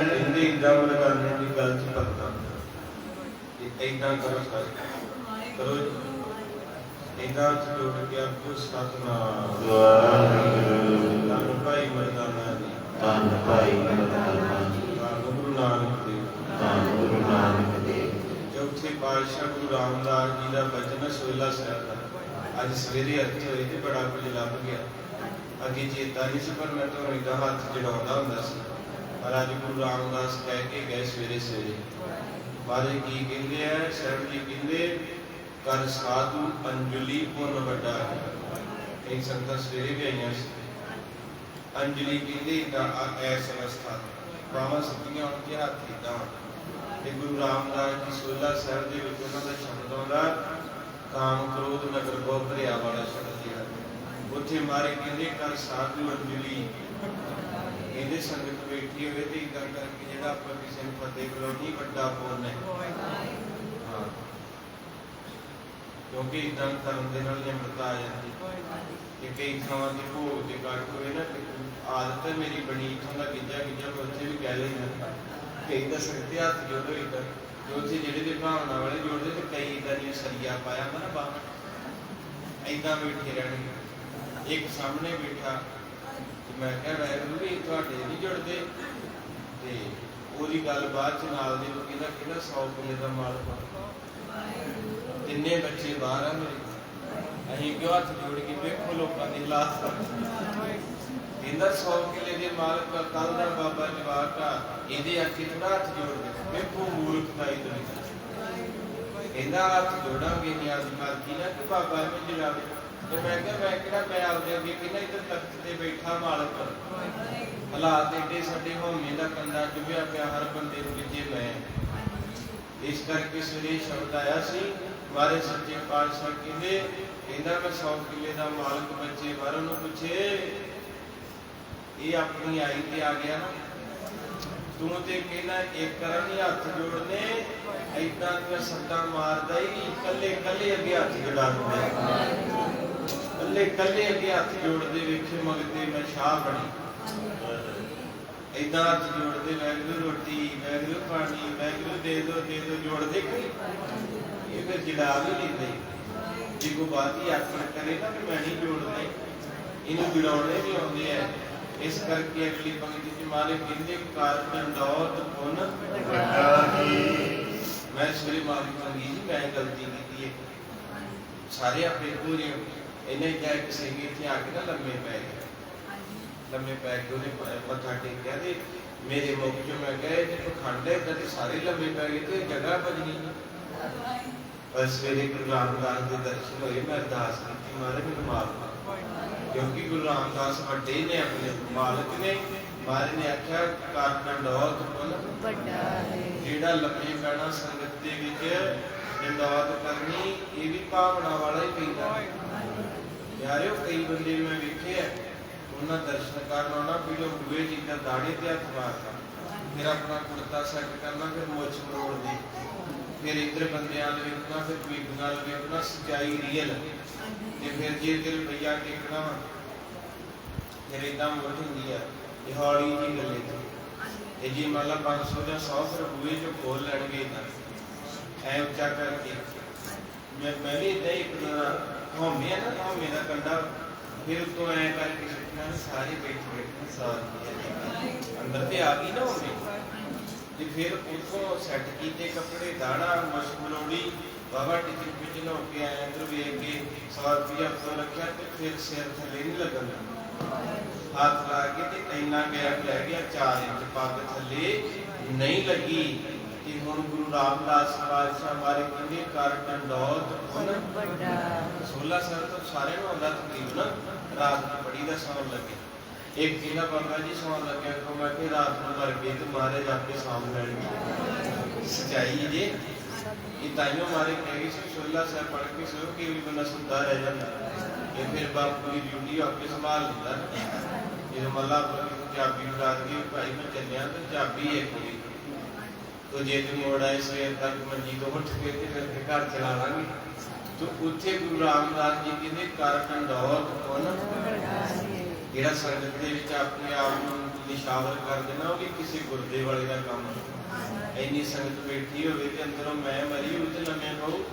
हिंदी गम करने की गल च पता इतना करो करो इतना जोड़ के आपको सतनाम धन भाई मरदाना जी धन भाई मरदाना जी गुरु नानक देव गुरु नानक देव चौथे पातशाह गुरु रामदास जी का बचन सोला साहब का अज सवेरे अर्थ होए तो बड़ा कुछ लभ गया अगे चेता नहीं सी पर मैं तो इदा हाथ जड़ाउंदा हुंदा सी पर अज गुरु रामदास कह के गए सवेरे सवेरे महाराज की कहते हैं साहब जी कहते कर साधु अंजलि पुन वड्डा कई संगत सवेरे भी आईयां अंजलि कहते ऐस अवस्था बावां सत्तियां उनके हाथ इदा ते गुरु रामदास जी सोला साहब दे विच उन्हां दा शब्द आउंदा काम क्रोध नगर बहु भरिया वाला शब्द जिहड़ा उत्थे मारे कहते कर साधु अंजलि कहते संगत बैठी हुए तो इदा करके जिहड़ा आपां किसी नूं फतेह बुलाउणी वड्डा पुण्य है हाँ क्योंकि इदा करन दे नाल निमरता आ जाती है कई थावां ते भोग ते कट होए ना आदत है मेरी बनी इत्थों दा गिज्जा गिज्जा उत्थे भी कह लैंदा कई दस सकते हाथ जोड़ो इधर जो थे जेडे भावना वाले जोड़ते तो कई इदा दी सरिया पाया था ना बाहर इदा बैठे रहने एक सामने बैठा तो मैं कह वैगुरू भी तुहाडे नहीं जुड़ते ते ओदी गल बाद च नाल दे लोग कहंदा 100 किले दा माल पा तिन्ने बच्चे बाहर आ मेरे ਅਸੀਂ ਕਿਉਂ ਹੱਥ ਜੋੜ ਕੇ ਵੇਖੋ ਲੋਕਾਂ ਦੇ ਹਾਲਾਤ। ਕਹਿੰਦਾ 100 ਕਿੱਲੇ ਦੇ ਮਾਲਕ ਕੱਲ ਦਾ ਬਾਬਾ ਜਵਾਕ ਆ, ਇਹਦੇ ਅੱਗੇ ਥੋੜਾ ਹੱਥ ਜੋੜ ਦੇ ਵੇਖੋ ਮੂਰਖਤਾਈ ਦੁਨੀਆ। ਕਹਿੰਦਾ ਹੱਥ ਜੋੜਾਂਗੇ ਨਿਆਜ਼ ਮਾਲਕੀ ਨਾ ਕਿ ਬਾਬਾ ਨੂੰ ਜਲਾਵੇ। ਤੇ ਮੈਂ ਕਿਹਾ ਮੈਂ ਕਿਹੜਾ ਮੈਂ ਆਪਦੇ ਅੱਗੇ ਕਹਿੰਦਾ ਇੱਧਰ ਤਖਤ ਤੇ ਬੈਠਾ ਮਾਲਕ, ਹਾਲਾਤ ਏਡੇ ਸਾਡੇ ਹਉਮੈ ਦਾ ਕੰਡਾ ਚੁਭਿਆ ਪਿਆ ਹਰ ਬੰਦੇ ਨੂੰ ਵਿੱਚੇ ਮੈਂ। ਇਸ ਕਰਕੇ ਸਵੇਰੇ ਸ਼ਬਦ ਆਇਆ ਸੀ ਮਾਰੇ ਸੱਚੇ ਪਾਤਸ਼ਾਹ ਕਹਿੰਦਾ ਮੈਂ 100 ਕਿੱਲੇ ਦਾ ਮਾਲਕ ਬੱਚੇ ਬਾਹਰੋਂ ਨੂੰ ਪੁੱਛੇ ਇਹ ਆਪਣੀ ਆਈ ਤੇ ਆ ਗਿਆ ਨਾ, ਤੂੰ ਤੇ ਕਹਿੰਦਾ ਇੱਕ ਕਰਨ ਹੀ ਹੱਥ ਜੋੜਨੇ ਏਦਾਂ ਦੀਆਂ ਸੱਟਾਂ ਮਾਰਦਾ ਹੀ ਕੱਲੇ ਕੱਲੇ ਅੱਗੇ ਹੱਥ ਜੜਾ ਦਿੰਦਾ, ਕੱਲੇ ਕੱਲੇ ਅੱਗੇ ਹੱਥ ਜੋੜਦੇ ਵੇਖੇ ਮਗਤੇ ਮੈਂ ਸ਼ਾਹ ਬਣੀ। ਏਦਾਂ ਹੱਥ ਜੋੜਦੇ ਵੈਗਰੂ ਰੋਟੀ ਵੈਗਰੂ ਪਾਣੀ ਵੈਗਰੂ ਦੇ ਦੋ ਜੋੜਦੇ ਕੋਈ ਇਹ ਫਿਰ ਜੜਾ ਵੀ ਲੈਂਦੇ। ਜੇ ਕੋਈ ਬਾਤ ਹੀ ਆਖਣ ਕਰੇ ਨਾ ਕਿ ਮੈਂ ਨਹੀਂ ਜੋੜਦੇ, ਇਹਨੂੰ ਜੜਾਉਣੇ ਵੀ ਆਉਂਦੇ ਆ। ਇਸ ਕਰਕੇ ਅਗਲੀ ਪੰਕਤੀ ਚ ਮਾਰੇ ਕਹਿੰਦੇ ਕਾਰਨ ਦੌਤ ਪੁੰਨ ਵੱਡਾ ਹੀ। ਮੈਂ ਸਵੇਰੇ ਮਾਫੀ ਮੰਗੀ ਜੀ ਮੈਂ ਗਲਤੀ ਕੀਤੀ ਹੈ। ਸਾਰੇ ਆਪਣੇ ਪੂਰੇ ਇਹਨੇ ਕਿਹਾ ਕਿਸੇ ਨੇ ਇੱਥੇ ਆ ਕੇ ਨਾ ਲੰਮੇ ਪੈ ਗਏ, ਲੰਮੇ ਪੈ ਕੇ ਉਹਨੇ ਮੱਥਾ ਟੇਕਿਆ ਤੇ ਮੇਰੇ ਮੁਖ ਚੋਂ ਮੈਂ ਕਿਹਾ ਜੇ ਪਖੰਡ ਹੈ ਤਾਂ ਸਾਰੇ ਲੰਮੇ ਪੈ ਗਏ ਤੇ ਜਗ੍ਹਾ ਬਜਣੀ। ਪਰ ਸਵੇਰੇ ਗੁਰੂ ਰਾਮਦਾਸ ਦੇ ਦਰਸ਼ਨ ਹੋਏ, ਮੈਂ ਅਰਦਾਸ ਕੀਤੀ ਮਹਾਰਾਜ ਮੈਨੂੰ ਮਾਫ ਕਰ, ਕਿਉਂਕਿ ਗੁਰੂ ਰਾਮਦਾਸ ਵੱਡੇ ਨੇ ਆਪਣੇ ਮਾਲਕ ਨੇ। ਮਹਾਰਾਜ ਨੇ ਆਖਿਆ ਕਾਰਨ ਦੌਤ ਪੁੰਨ ਵੱਡਾ ਹੈ। ਜਿਹੜਾ ਲੰਮੇ ਪੈਣਾ ਸੰਗਤ ਦੇ ਵਿੱਚ ਦੌਤ ਕਰਨੀ ਇਹ ਵੀ ਭਾਵਨਾ ਵਾਲਾ ਹੀ ਪੈਂਦਾ। ਯਾਰਿਓ ਕਈ ਬੰਦੇ ਮੈਂ ਵੇਖੇ ਆ ਉਹਨਾਂ ਦਰਸ਼ਨ ਕਰਨ ਆਉਣਾ ਪਹਿਲਾਂ ਬੂਹੇ ਚੀਜ਼ਾਂ ਦਾੜੇ ਤੇ ਹੱਥ ਮਾਰਨਾ, ਫਿਰ ਆਪਣਾ ਕੁੜਤਾ ਸੈੱਟ ਕਰਨਾ, ਫਿਰ ਮੁੱਛ ਮਰੋੜਨੀ, ਫਿਰ ਇੱਧਰ ਬੰਦਿਆਂ ਨੂੰ ਵੇਖਣਾ, ਫਿਰ ਬੀਬੀਆਂ ਨੂੰ ਵੇਖਣਾ, ਸੱਚਾਈ ਰੀਅਲ ਤੇ ਫਿਰ ਜੇ ਤੇ ਰੁਪਈਆ ਟੇਕਣਾ ਫਿਰ ਏਦਾਂ ਮੋੜ ਹੁੰਦੀ ਆ ਇਹ ਹੌਲੀ ਜਿਹੀ ਗੱਲੇ ਤੇ ਜੇ ਮੰਨ ਲਾ 500 ਜਾਂ 100 ਫਿਰ ਬੂਹੇ ਚੋਂ ਖੋਲ ਲੈਣਗੇ ਏਦਾਂ ਐ ਉੱਚਾ ਕਰਕੇ। ਮੈਂ ਵੀ ਏਦਾਂ ਹੀ ਹਉਮੈ ਨਾ ਹਉਮੈ ਦਾ ਕੰਡਾ ਫਿਰ ਉਤੋਂ ਐ ਕਰਕੇ ਸਿੱਖਣਾ ਸਾਰੇ ਬੈਠੇ ਸਾਥ ਅੰਦਰ ਤੇ ਆ ਗਈ ਨਾ ਹੋਵੇ ਤੇ ਫਿਰ ਉਥੋਂ ਸੈੱਟ ਕੀਤੇ ਕੱਪੜੇ ਦਾੜਾ ਮਸ਼ਮਲੋੜੀ ਬਾਬਾ ਟਿਕਟ ਵਿੱਚ ਨਾ ਕੇ ਆਏ ਅੰਦਰ ਵੇਖ ਕੇ 100 ਰੁਪਇਆ ਤੋਂ ਰੱਖਿਆ ਤੇ ਫਿਰ ਸਿਰ ਥੱਲੇ ਨਹੀਂ ਲੱਗਣਾ, ਹੱਥ ਲਾ ਕੇ ਤੇ ਇੰਨਾ ਗੈਪ ਲੈ ਗਿਆ 4 ਇੰਚ ਪੱਗ ਥੱਲੇ ਨਹੀਂ ਲੱਗੀ। ਤੇ ਹੁਣ ਗੁਰੂ ਰਾਮਦਾਸ ਪਾਤਸ਼ਾਹ ਬਾਰੇ ਕਹਿੰਦੇ ਕਾਰਨ ਦੌਤ ਪੁੰਨ ਵੱਡਾ। 16 ਸਾਲ ਤੋਂ ਸਾਰਿਆਂ ਨੂੰ ਆਉਂਦਾ ਤਕਰੀਬਨ ਰਾਤ ਨੂੰ ਬੜੀ ਦਾ ਸੌਣ ਲੱਗੇ। ਇੱਕ ਕਹਿੰਦਾ ਬਾਬਾ ਜੀ ਸੌਣ ਲੱਗਿਆ ਕੋ ਮੈਂ ਕਿ ਰਾਤ ਨੂੰ ਮਰ ਗਏ ਤੇ ਮਹਾਰਾਜ ਆਪੇ ਸਾਂਭ ਲੈਣਗੇ। ਸੱਚਾਈ ਜੇ ਇਹ ਤਾਈਓ ਮਾਰੇ ਕਹੇ ਸੀ 16 ਸਾਲ ਪੜ੍ਹ ਕੇ ਸੋ ਕਿ ਵੀ ਬੰਦਾ ਸੁੱਤਾ ਰਹਿ ਜਾਂਦਾ, ਇਹ ਫਿਰ ਬਾਪੂ ਦੀ ਡਿਊਟੀ ਆਪੇ ਸੰਭਾਲ ਲੈਂਦਾ। ਜਦੋਂ ਮੱਲਾ ਚਾਬੀ ਉਡਾ ਕੇ ਭਾਈ ਮੈਂ ਚੱਲਿਆ ਤੇ ਚਾਬੀ ਇੱਕ ਹੋਈ ਤੋ ਜੇ ਤੂੰ ਮੋੜ ਆਏ ਸਵੇਰ ਤੱਕ ਮੰਜੀ ਤੋਂ ਉੱਠ ਕੇ ਤੇ ਫਿਰ ਘਰ ਚਲਾ ਲਾਂਗੇ। ਤੋ ਉੱਥੇ ਗੁਰੂ ਰਾਮਦਾਸ ਜੀ ਕਹਿੰਦੇ ਕਾਰਨ ਦੌਤ ਪੁੰਨ ਜਿਹੜਾ ਸੰਗਤ ਦੇ ਵਿੱਚ ਆਪਣੇ ਆਪ ਨੂੰ ਨਿਸ਼ਾਵਰ ਕਰ ਦੇਣਾ ਉਹ ਵੀ ਕਿਸੇ ਗੁਰਦੇ ਵਾਲੇ ਦਾ ਕੰਮ। ਇੰਨੀ ਸੰਗਤ ਬੈਠੀ ਹੋਵੇ ਤੇ ਅੰਦਰੋਂ ਮੈਂ ਮਰੀ ਹੋਈ ਤੇ ਲੰਮੇ ਪਊ।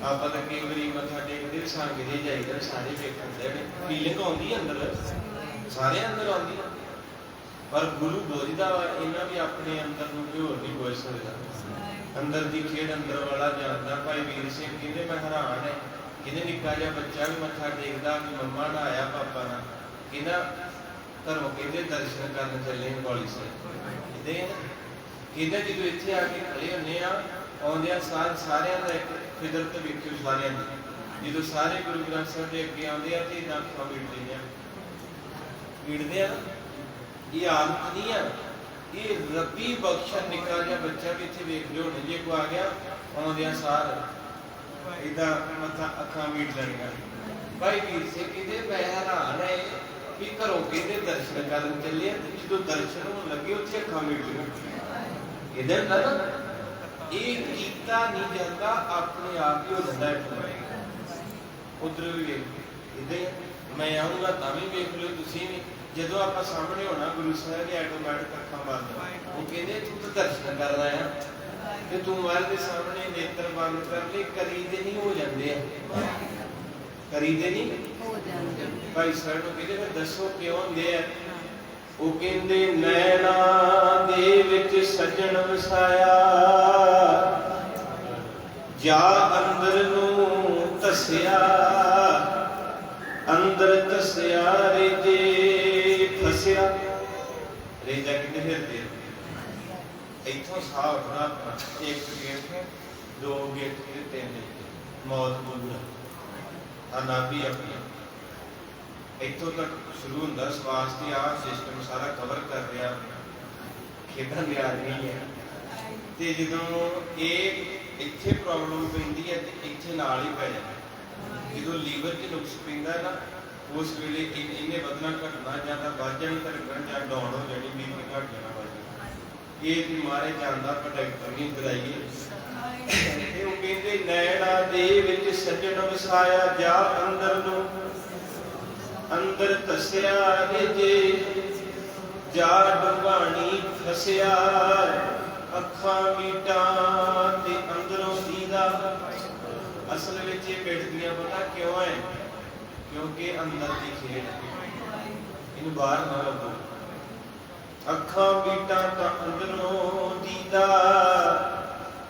ਆਪਾਂ ਤਾਂ ਕਈ ਵਾਰੀ ਮੱਥਾ ਟੇਕਦੇ ਵੀ ਸੰਗ ਦੇ ਜਾਈਦਾ ਸਾਰੇ ਵੇਖਦੇ ਨੇ ਫੀਲਿੰਗ ਆਉਂਦੀ ਅੰਦਰ ਸਾਰੇ ਅੰਦਰ ਆਉਂਦੀ, ਪਰ ਗੁਰੂ ਬੋਝਦਾ ਇਹਨਾਂ ਵੀ ਆਪਣੇ ਅੰਦਰ ਨੂੰ ਕੋਈ ਹੋਰ ਨਹੀਂ ਬੋਝ ਸਕਦਾ। ਅੰਦਰ ਦੀ ਖੇਡ ਅੰਦਰ ਵਾਲਾ ਜਾਣਦਾ। ਭਾਈ ਵੀਰ ਸਿੰਘ ਕਹਿੰਦੇ ਮੈਂ ਹੈਰਾਨ ਹੈ, ਕਹਿੰਦੇ ਨਿੱਕਾ ਜਿਹਾ ਬੱਚਾ ਵੀ ਮੱਥਾ ਟੇਕਦਾ ਕਿ ਮੰਮਾ ਨਾ ਆਇਆ ਪਾਪਾ ਨਾਲ, ਕਹਿੰਦਾ ਘਰੋਂ ਕਹਿੰਦੇ ਦਰਸ਼ਨ ਕਰਨ ਚੱਲੇ ਗੋਲੀ ਸਾਹਿਬ ਕਹਿੰਦੇ ਜਦੋਂ ਇੱਥੇ ਆ ਕੇ ਖੜੇ ਹੁੰਦੇ ਆ ਆਉਂਦਿਆਂ ਸਾਰਿਆਂ ਦਾ ਇੱਕ ਫਿਦਰਤ ਵੇਖਿਓ ਸਾਰਿਆਂ ਦੀ, ਜਦੋਂ ਸਾਰੇ ਗੁਰੂ ਗ੍ਰੰਥ ਸਾਹਿਬ ਦੇ ਅੱਗੇ ਆਉਂਦੇ ਆ ਤੇ ਇਦਾਂ ਅੱਖਾਂ ਮੀਟਦੇ ਆ। ਇਹ ਆਦਤ ਨਹੀਂ ਆ, ਇਹ ਰੱਬੀ ਬਖਸ਼ਾ। ਨਿੱਕਾ ਜਿਹਾ ਬੱਚਾ ਵੀ ਇੱਥੇ ਵੇਖ ਲਿਓ ਹੁਣ ਜੇ ਕੋ ਆ ਗਿਆ ਆਉਂਦਿਆਂ ਸਾਰ ਏਦਾਂ ਮੱਥਾ ਅੱਖਾਂ ਮੀਟ ਲੈਣੀਆਂ। ਭਾਈ ਵੀਰ ਸਿੰਘ ਕਹਿੰਦੇ ਮੈਂ ਹੈਰਾਨ ਹੈ ਵੀ ਘਰੋਂ ਕਹਿੰਦੇ ਦਰਸ਼ਨ ਕਰਨ ਚੱਲੇ ਤੇ ਜਦੋਂ ਦਰਸ਼ਨ ਹੋਣ ਲੱਗੇ ਉੱਥੇ ਅੱਖਾਂ ਮੀਟ ਲਈਆਂ। ਇਹਦੇ ਨਾਲ ਇਹ ਕੀਤਾ ਨਹੀਂ ਜਾਂਦਾ, ਆਪਣੇ ਆਪ ਹੀ ਹੋ ਜਾਂਦਾ ਹੈ। ਉਧਰ ਵੀ ਇਦਾਂ ਮੈਂ ਆਉਂਗਾ ਤਾਂ ਵੀ ਵੇਖ ਲਿਓ ਤੁਸੀਂ ਵੀ, ਜਦੋਂ ਆਪਾਂ ਸਾਹਮਣੇ ਹੋਣਾ ਗੁਰੂ ਸਾਹਿਬ ਦੇ ਆਟੋਮੈਟਿਕ ਅੱਖਾਂ ਬੰਦ। ਉਹ ਕਹਿੰਦੇ ਤੂੰ ਤਾਂ ਦਰਸ਼ਨ ਕਰਦਾ ਆ ਤੇ ਤੂੰ ਮਹਾਰਾਜ ਦੇ ਸਾਹਮਣੇ ਨੇਤਰ ਬੰਦ ਕਰ ਲੈ, ਕਰੀਦੇ ਨਹੀਂ ਹੋ ਜਾਂਦੇ ਆ, ਕਰੀਦੇ ਨਹੀਂ ਹੋ ਜਾਂਦੇ। ਭਾਈ ਸਾਹਿਬ ਨੂੰ ਕਹਿੰਦੇ ਫਿਰ ਦੱਸੋ ਕਿਉਂ ਹੁੰਦੇ ਆ? ਉਹ ਕਹਿੰਦੇ ਨੈਣਾ ਦੇ ਵਿੱਚ ਸੱਜਣ ਵਸਾਇਆ, ਜਾ ਅੰਦਰ ਨੂੰ ਧਸਿਆ ਤਸਿਆ ਰੇਜੇ ਫਸਿਆ। ਰੇਜਾ ਕਿਤੇ ਹਿਰਦੇ ਇੱਥੋਂ ਸਾਹ ਉੱਠਣਾ ਆਪਣਾ, ਇੱਕ ਗੇਟ, ਦੋ ਗੇਟ ਤੇ ਤਿੰਨ ਮੌਤ ਬੋਲਣਾ ਅਨਾਬੀ ਆਪਣੀ ਇੱਥੋਂ ਤੱਕ ਸ਼ੁਰੂ ਹੁੰਦਾ ਸਵਾਸ ਤੇ ਆਹ ਸਿਸਟਮ ਸਾਰਾ ਕਵਰ ਕਰ ਰਿਹਾ ਖੇਡਾਂ ਦੀ ਆ ਰਹੀ ਹੈ। ਤੇ ਜਦੋਂ ਇਹ ਇੱਥੇ ਪ੍ਰੋਬਲਮ ਪੈਂਦੀ ਹੈ ਤੇ ਇੱਥੇ ਨਾਲ ਹੀ ਪੈ ਜਾਂਦਾ। ਜਦੋਂ ਲੀਵਰ 'ਚ ਨੁਕਸ ਪੈਂਦਾ ਨਾ ਉਸ ਵੇਲੇ ਇਹਨੇ ਵਧਣਾ ਘਟਣਾ ਜਾਂ ਤਾਂ ਵੱਧ ਜਾਣੀ ਧੜਕਣ ਜਾਂ ਡਾਊਨ ਹੋ ਜਾਣੀ, ਬੀਪੀ ਘਟ ਜਾਣਾ ਵੱਧ ਜਾਣਾ। ਇਹ ਬਿਮਾਰੇ ਜਾਂਦਾ ਪਰ ਡਾਕਟਰ ਨਹੀਂ ਕਰਾਈਏ। ਤੇ ਉਹ ਕਹਿੰਦੇ ਨੈਣਾ ਦੇ ਵਿੱਚ ਸੱਜਣ ਵਸਾਇਆ ਜਾ ਅੰਦਰ ਨੂੰ, ਅੰਦਰ ਤਸਿਆ ਜੇ ਜਾ ਡੁੰਗਾਣੀ ਫਸਿਆ। ਅੱਖਾਂ ਮੀਟਾਂ ਤੇ ਅੰਦਰੋਂ ਦੀਦਾ। ਅਸਲ ਵਿੱਚ ਇਹ ਮਿਟਦੀਆਂ ਪਤਾ ਕਿਉਂ ਹੈ? ਕਿਉਂਕਿ ਅੰਦਰ ਦੀ ਖੇਡ ਇਹਨੂੰ ਬਾਹਰ ਨਾ ਲੱਭੋ। ਅੱਖਾਂ ਮੀਟਾਂ ਤਾਂ ਅੰਦਰੋਂ ਦੀਦਾ,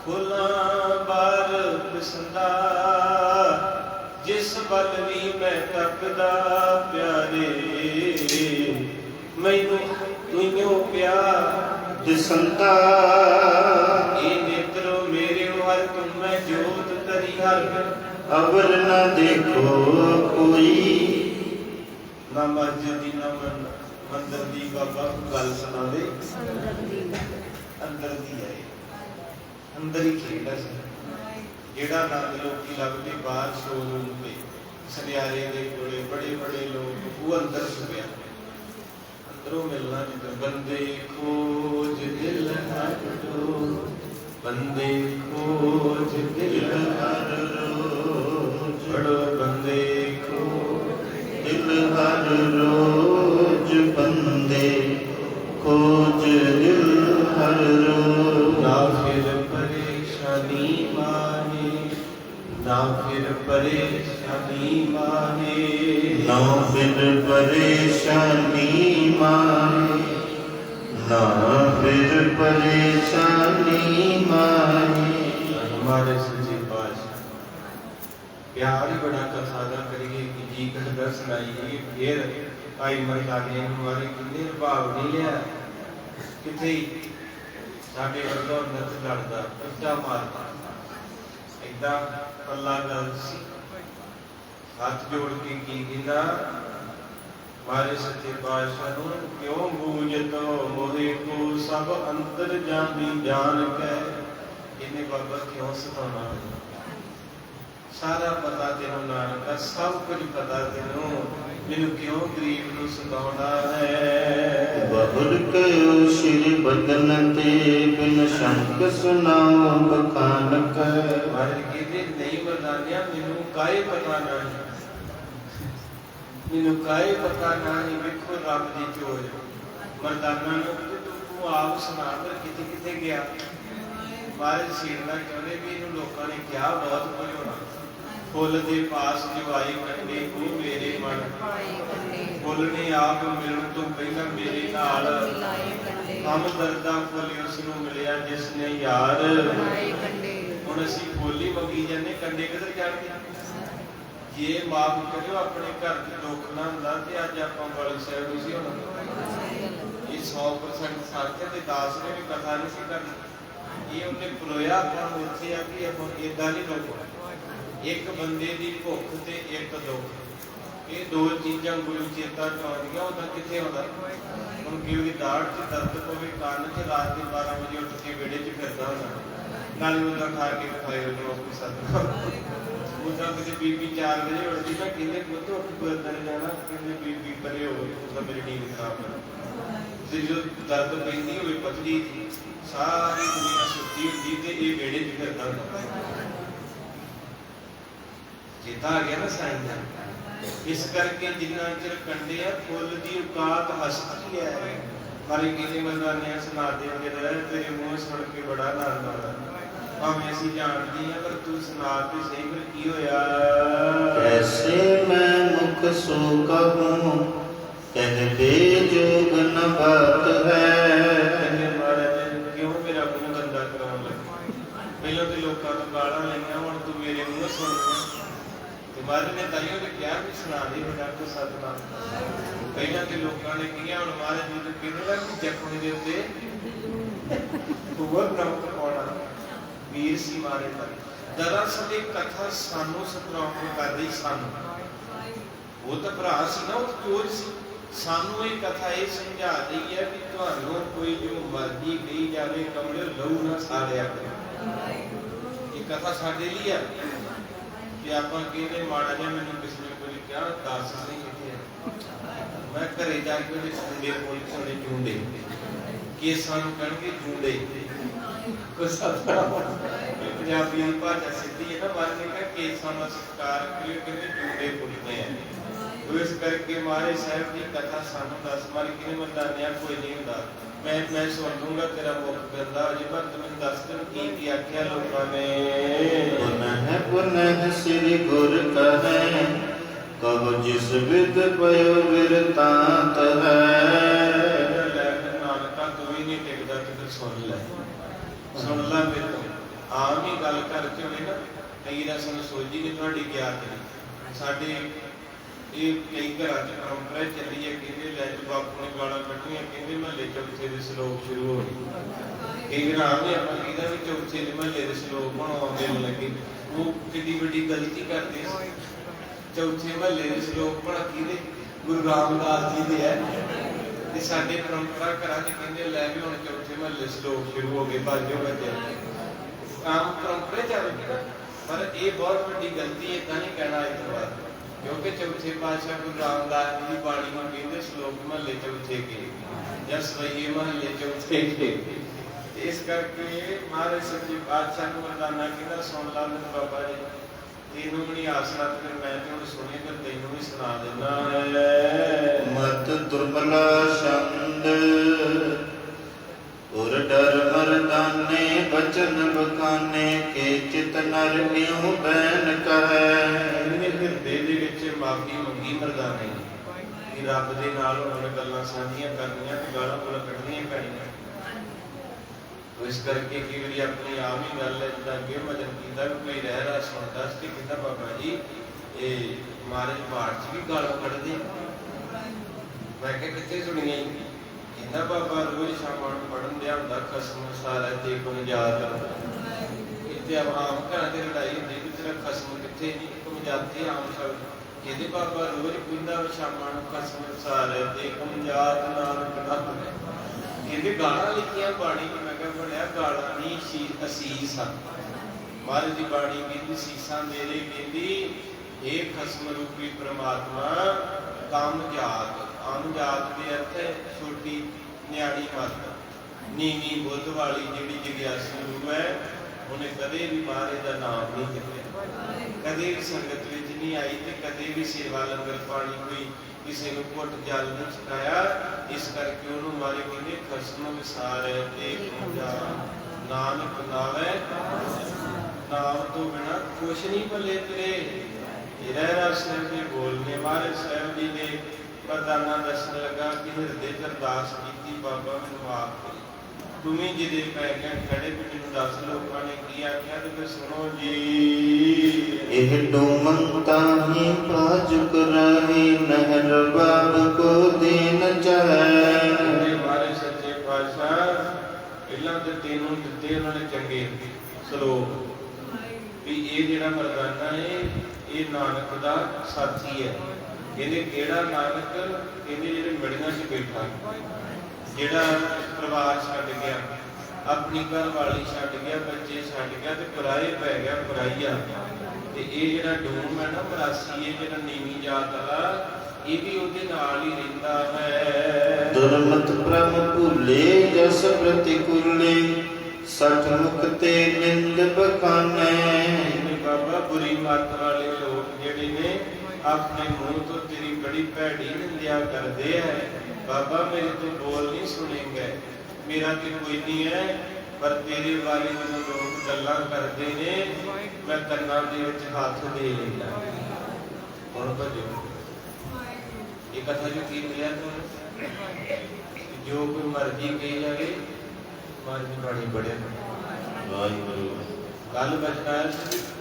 ਖੋਲਾਂ ਬਾਹਰ ਪਸੰਦਾ। ਜਿਸ ਵੱਲ ਵੀ ਮੈਂ ਤੱਕਦਾ ਪਿਆਰੇ, ਮੈਨੂੰ ਤੂੰ ਪਿਆਰ ਦਿਸੰਦਾ। ਇਹ ਨੇਤਰੋ ਮੇਰੇ ਹਰ ਤੁਮ ਮੈਂ ਜੋਤ ਤਰੀ ਹਰ, ਅਵਰ ਨਾ ਦੇਖੋ ਕੋਈ। ਨਾ ਮਸਜਿਦ ਦੀ ਨਾ ਮੰਦਰ ਦੀ ਬਾਬਾ ਗੱਲ ਸੁਣਾ ਦੇ, ਅੰਦਰ ਦੀ ਹੈ, ਅੰਦਰ ਹੀ ਖੇਡ ਹੈ। ਜਿਹੜਾ ਆਨੰਦ ਲੋਕੀ ਲੱਭਦੇ ਬਾਹਰ ਸ਼ੋਰੂਮ ਤੇ ਸੁਨਿਆਰੇ ਦੇ ਕੋਲੇ ਬੜੇ ਬੜੇ ਲੋਕ, ਉਹ ਅੰਦਰ ਛੁਪਿਆ। ਅੰਦਰੋਂ ਮਿਲਣਾ ਜਿੱਦਾਂ ਬੰਦੇ ਖੋਜ ਦਿਲ ਹਰ ਰੋਜ਼, ਬੰਦੇ ਖੋਜ ਦਿਲ ਹਰ ਰੋਜ਼, ਬੜੋ ਬੰਦੇ ਖੋਜ ਦਿਲ ਹਰ ਰੋਜ਼, ਬੰਦੇ ਖੋਜ ਦਿਲ ਹਰ ਰੋਜ਼। ਨਾ ਫਿਰ ਪਰੇਸ਼ਾਨੀ ਮਾਹੇ, ਨਾ ਫਿਰ ਪਰੇਸ਼ਾਨੀ ਮਾਹੇ, ਨਾ ਫਿਰ ਪਰੇਸ਼ਾਨੀ ਮਾਹੇ, ਨਾ ਫਿਰ ਪਰੇਸ਼ਾਨੀ ਮਾਹੇ। हमारे सच्चे पातशाह प्यार ही बड़ा कथा दा करिए कि जी कहदा सुनाइए। फिर आई मर लागे हमारे किन्ने भाव नहीं लिया किथे साडे वर्गा अंदर से लड़दा कच्चा मारदा इदा अल्लाह गल सी। हाथ जोड़ के की गिना हमारे सच्चे पातशाह नूं क्यों बूझतो मोहे को सब अंतर जानी जान के। इन्हें बाबा क्यों सताना? सारा पता तेनों नानका, सब कुछ पता तेनों, मैनू क्यों गरीब नूं सताउणा है। बहुर कयो श्री बदन ते बिन शंक सुनाओ बखान कर। महाराज कहते नहीं मरदानिया मैनू काहे पता नहीं, मैनू काहे पता नहीं। वेखो रब दी चोज मरदाना नूं तू आप सुना कर किथे किथे गया। महाराज छेड़ना चाहते भी इन्हू लोगों ने क्या बहुत कुछ होना। फुल दे पास जवाई कंडे को मेरे मन, फुल ने आप मिलण तो पहला मेरे नाल हम दर्दा फुल उसनू मिलिया जिसने यार। हुण असीं फुल ही मंगी जाने, कंडे किधर जाणगे। जे माफ करियो अपने घर च दुख ना हुंदा ते अज आपां वाली साइड नहीं सी होना। ये 100% सच है ते दास ने भी कथा नहीं सी करनी। ये उन्हें पलोया अपन उत्थे आ कि अपन इदां नहीं लोगो। एक बंदे दी भुख ते एक दुख, ये दो चीज़ां गुरु चेता चाउंदियां उदां किथे हुंदा। हुण किसी दाड़ च दर्द पवे कान च रात के 12 बजे उठ के वेड़े च फिरदा हुंदा, नाले उदां खा के खाए उन्हें अपनी सदका। उदां किते बीबी 4 बजे उठदी ना कहंदे पुत्त उठ गुरदारे जाना, कहंदे बीबी परे हो उदां मेरी नींद खराब है। ते जो दर्द पैंदी होवे पतली सारी दुनिया सुती होती ते ये वेड़े च फिरदा हुंदा। चेता आ गया ना साईं दा। इस करके जिन्ना चिर कंडे आ फुल दी औकात हस्ती है। हमारे किसी मरदाने सुना देंगे तेरे मुंह सुन के बड़ा आनंद आया। भावें असीं जानते हैं पर तू सुना के सही फिर की होया। कैसे मैं मुख सो कहूं कह दे जोग न बात है। क्यों मेरा मुंह गंदा कराउण लगा? पहले तो लोगों तो गालां लईआं, हुण तू मेरे मुंह सुन महाराज ने ताइयों ने क्या भी सुना दी बेटा को सतनाम। कईयां के लोगों ने किया हुण महाराज जी तो कहने कि जखम दे उत्ते हुआ प्राप्त पाना वीर सी मारे पर। दरअसल एक कथा सानू सतनाम को कर रही सानू, वो तो भरा सी ना, वो चोर सी। सानू ये कथा ये समझा रही है कि तुहानू कोई जो मर्जी कही जाए कमरे लहू ना साड़िया करे। ये कथा साडे लिए है कि आपां कहने माड़ा जिहा मैनूं किसी ने कोई क्या दस नहीं किथे मैं घरे जाके ਉਹਦੇ ਸੁੰਡੇ ਕੋਲ ਸੁਣੇ ਜੂੰਡੇ ਕਿ ਸਾਨੂੰ ਕਹਿਣਗੇ ਜੂੰਡੇ ਕੋ ਸਤਨਾਮ। ਪੰਜਾਬੀ ਦੀ ਭਾਸ਼ਾ ਸਿੱਧੀ ਹੈ ਨਾ, ਮਾਰਨ ਨੇ ਕਿਹਾ ਕੇਸਾਂ ਦਾ ਸਤਿਕਾਰ ਕਰਿਓ, ਕਹਿੰਦੇ ਜੂੰਡੇ ਪੁੱਟਦੇ ਆ। ਉਹ ਇਸ ਕਰਕੇ ਮਹਾਰਾਜ ਸਾਹਿਬ ਦੀ ਕਥਾ ਸਾਨੂੰ ਦੱਸ ਮਾਰੀ ਕਿਨੇ ਮਰਦਾਨਿਆ ਕੋਈ ਨਹੀਂ ਹੁੰਦਾ। मैं सुन लूंगा तेरा मुख गंदा जी, पर तुम दस दिन की आख्या लोगों ने। पुनः पुनः श्री गुर कहे कहो जिस विद पयो विरतांत है। नानका तू ही नहीं टिकदा तो सुन ले मेरे को। आम ही गल करके होवे ना, कई दा सानू सोची नहीं तुहाडी ज्ञात नहीं। साडे ये कई घर परंपरा चली है, कहते लै बापू ने गाला कटिया, कहते महल्ले चौथे के श्लोक शुरू हो गए। कई घर आगे अपना भी चौथे के महल्ले के श्लोक बनाने लगे, वो कितनी बड़ी गलती करते। चौथे महल्ले के श्लोक बना कि गुरु रामदास जी के है। साडे परंपरा घर कहते लै भी हुण चौथे महल्ले श्लोक शुरू हो गए, बाजो बजे आम परंपरा चलेगी ना। पर यह बहुत बड़ी गलती है, इतना नहीं कहना इस बार, क्योंकि चौथे पातशाह गुरु रामदास जी की बाणी में कहते श्लोक महल्ले चौथे के या सवैये महल्ले चौथे के। इस करके महाराज सच्चे पातशाह को मरदाना कहता सुन ला मेरे बाबा जी, तेनू भी नहीं आसरा फिर मैं तो सुनी फिर तेनू भी सुना देना है। मत दुर्बला छंद उर डर मरदाने बचन बखाने के चित नर न्यू बैन कहे। ਹਿਰਦੇ ਦੇ ਵਿੱਚ ਮਾਫੀ ਮੰਗੀ ਮਰਦਾਨੇ ਕਿ ਰੱਬ ਦੇ ਨਾਲ ਉਹਨਾਂ ਗੱਲਾਂ ਸਾਂਝੀਆਂ ਕਰਨੀਆਂ ਤੇ ਗਾਲਾਂ ਗੁਲਾਂ ਕੱਢਣੀਆਂ ਪੈਣੀਆਂ। ਇਸ ਕਰਕੇ ਕਈ ਵਾਰੀ ਆਪਣੀ ਆਮ ਹੀ ਗੱਲ ਹੈ, ਜਿੱਦਾਂ ਅੱਗੇ ਭਜਨ ਕੀਤਾ ਕੋਈ ਰਹਿ ਰਹਾ ਸੁਣਦਾ ਸੀ, ਕਹਿੰਦਾ ਬਾਬਾ ਜੀ ਇਹ ਮਹਾਰਾਜ ਪਾਠ 'ਚ ਵੀ ਗਾਲਾਂ ਕੱਢਦੇ। ਮੈਂ ਕਿਹਾ ਕਿੱਥੇ ਸੁਣੀਆਂ? ਕਹਿੰਦਾ ਬਾਬਾ ਰੋਜ਼ ਸ਼ਾਮਾਂ ਨੂੰ ਪੜ੍ਹਨ ਦਿਆ ਹੁੰਦਾ ਖਸਮ ਸਾਰਾ ਤੇ ਕੋਈ ਯਾਦ ਇੱਥੇ ਆਮ ਘਰਾਂ ਤੇ ਲੜਾਈ ਹੁੰਦੀ ਕਿ ਤੇਰਾ ਖਸਮ ਕਿੱਥੇ ਨਹੀਂ जाते आम शब्द कहते बाबा रोज कुंदा शामां नूं खसम सारे ते कमजात नानक नाम कहते गालां लिखियां बाणी कि मैं कहा बनया गालां नहीं सी असीस आ। महाराज दी बाणी कहती सीसां दे रही, कहती हे खसम रूपी परमात्मा कामजात। आमजात दे अर्थ है छोटी न्याणी मत, नीवी बुद्ध वाली जिहड़ी जिग्यासू रूह है, उन्हें कदे भी महाराज दा नाम नहीं जपिया, कदे भी संगत विच नहीं आई ते कदे भी सेवा लंगर पानी कोई किसी को घुट जल नहीं छकाया। इस करके उन्होंने मारे कहते खसम विसार ते नानक नावे नाम तो बिना कुछ नहीं भले तेरे। रहरा साहब जी बोलने महाराज साहब जी ने मरदाना दसन लगा कि हृदय अरदास की बाबा मैनूं माफ करी। तुम्हें जिदे पै गए खड़े भी मैनूं दस लोगों ने की आख्या तो फिर सुनो जी। एह डूमंता ही बाजुक रही नहर बाब को दीन चाहे। हमारे सच्चे पातशाह पहला तो तेनों दिते उन्होंने चंगे श्लोक भी ये जिहड़ा मरदाना है ये नानक दा साथी है। कहते केड़ा नानक? कहते जिहड़े मड़ियां च बैठा जिहड़ा परिवार छड्ड गया, अपनी घर वाली छड्ड गया, बच्चे छड्ड गया ते पराए पै गया पराइया। ते ये जिहड़ा डूम है ना मरासी है जिहड़ा नीवी जात वाला ये भी उहदे नाल ही रहिंदा है। दुर्मत प्रभ भूले जस प्रतिकूले सठ मुख ते निंद बखाने। बाबा बुरी मत वाले लोग जिहड़े ने अपने मुंह तो तेरी बड़ी भैड़ी निंदिया करते हैं। बाबा मेरे तो बोल नहीं सुनेंगे, मेरा तो कोई नहीं है, पर तेरे वाले जो लोग गल्लां करते ने मैं कन्नां दे विच हाथ दे लेंदा। हुण भजो ये कथा जो की मिलिया तो जो कोई मर्जी कही जाए मर्जी बाणी पढ़िया। वाहिगुरू कल बचना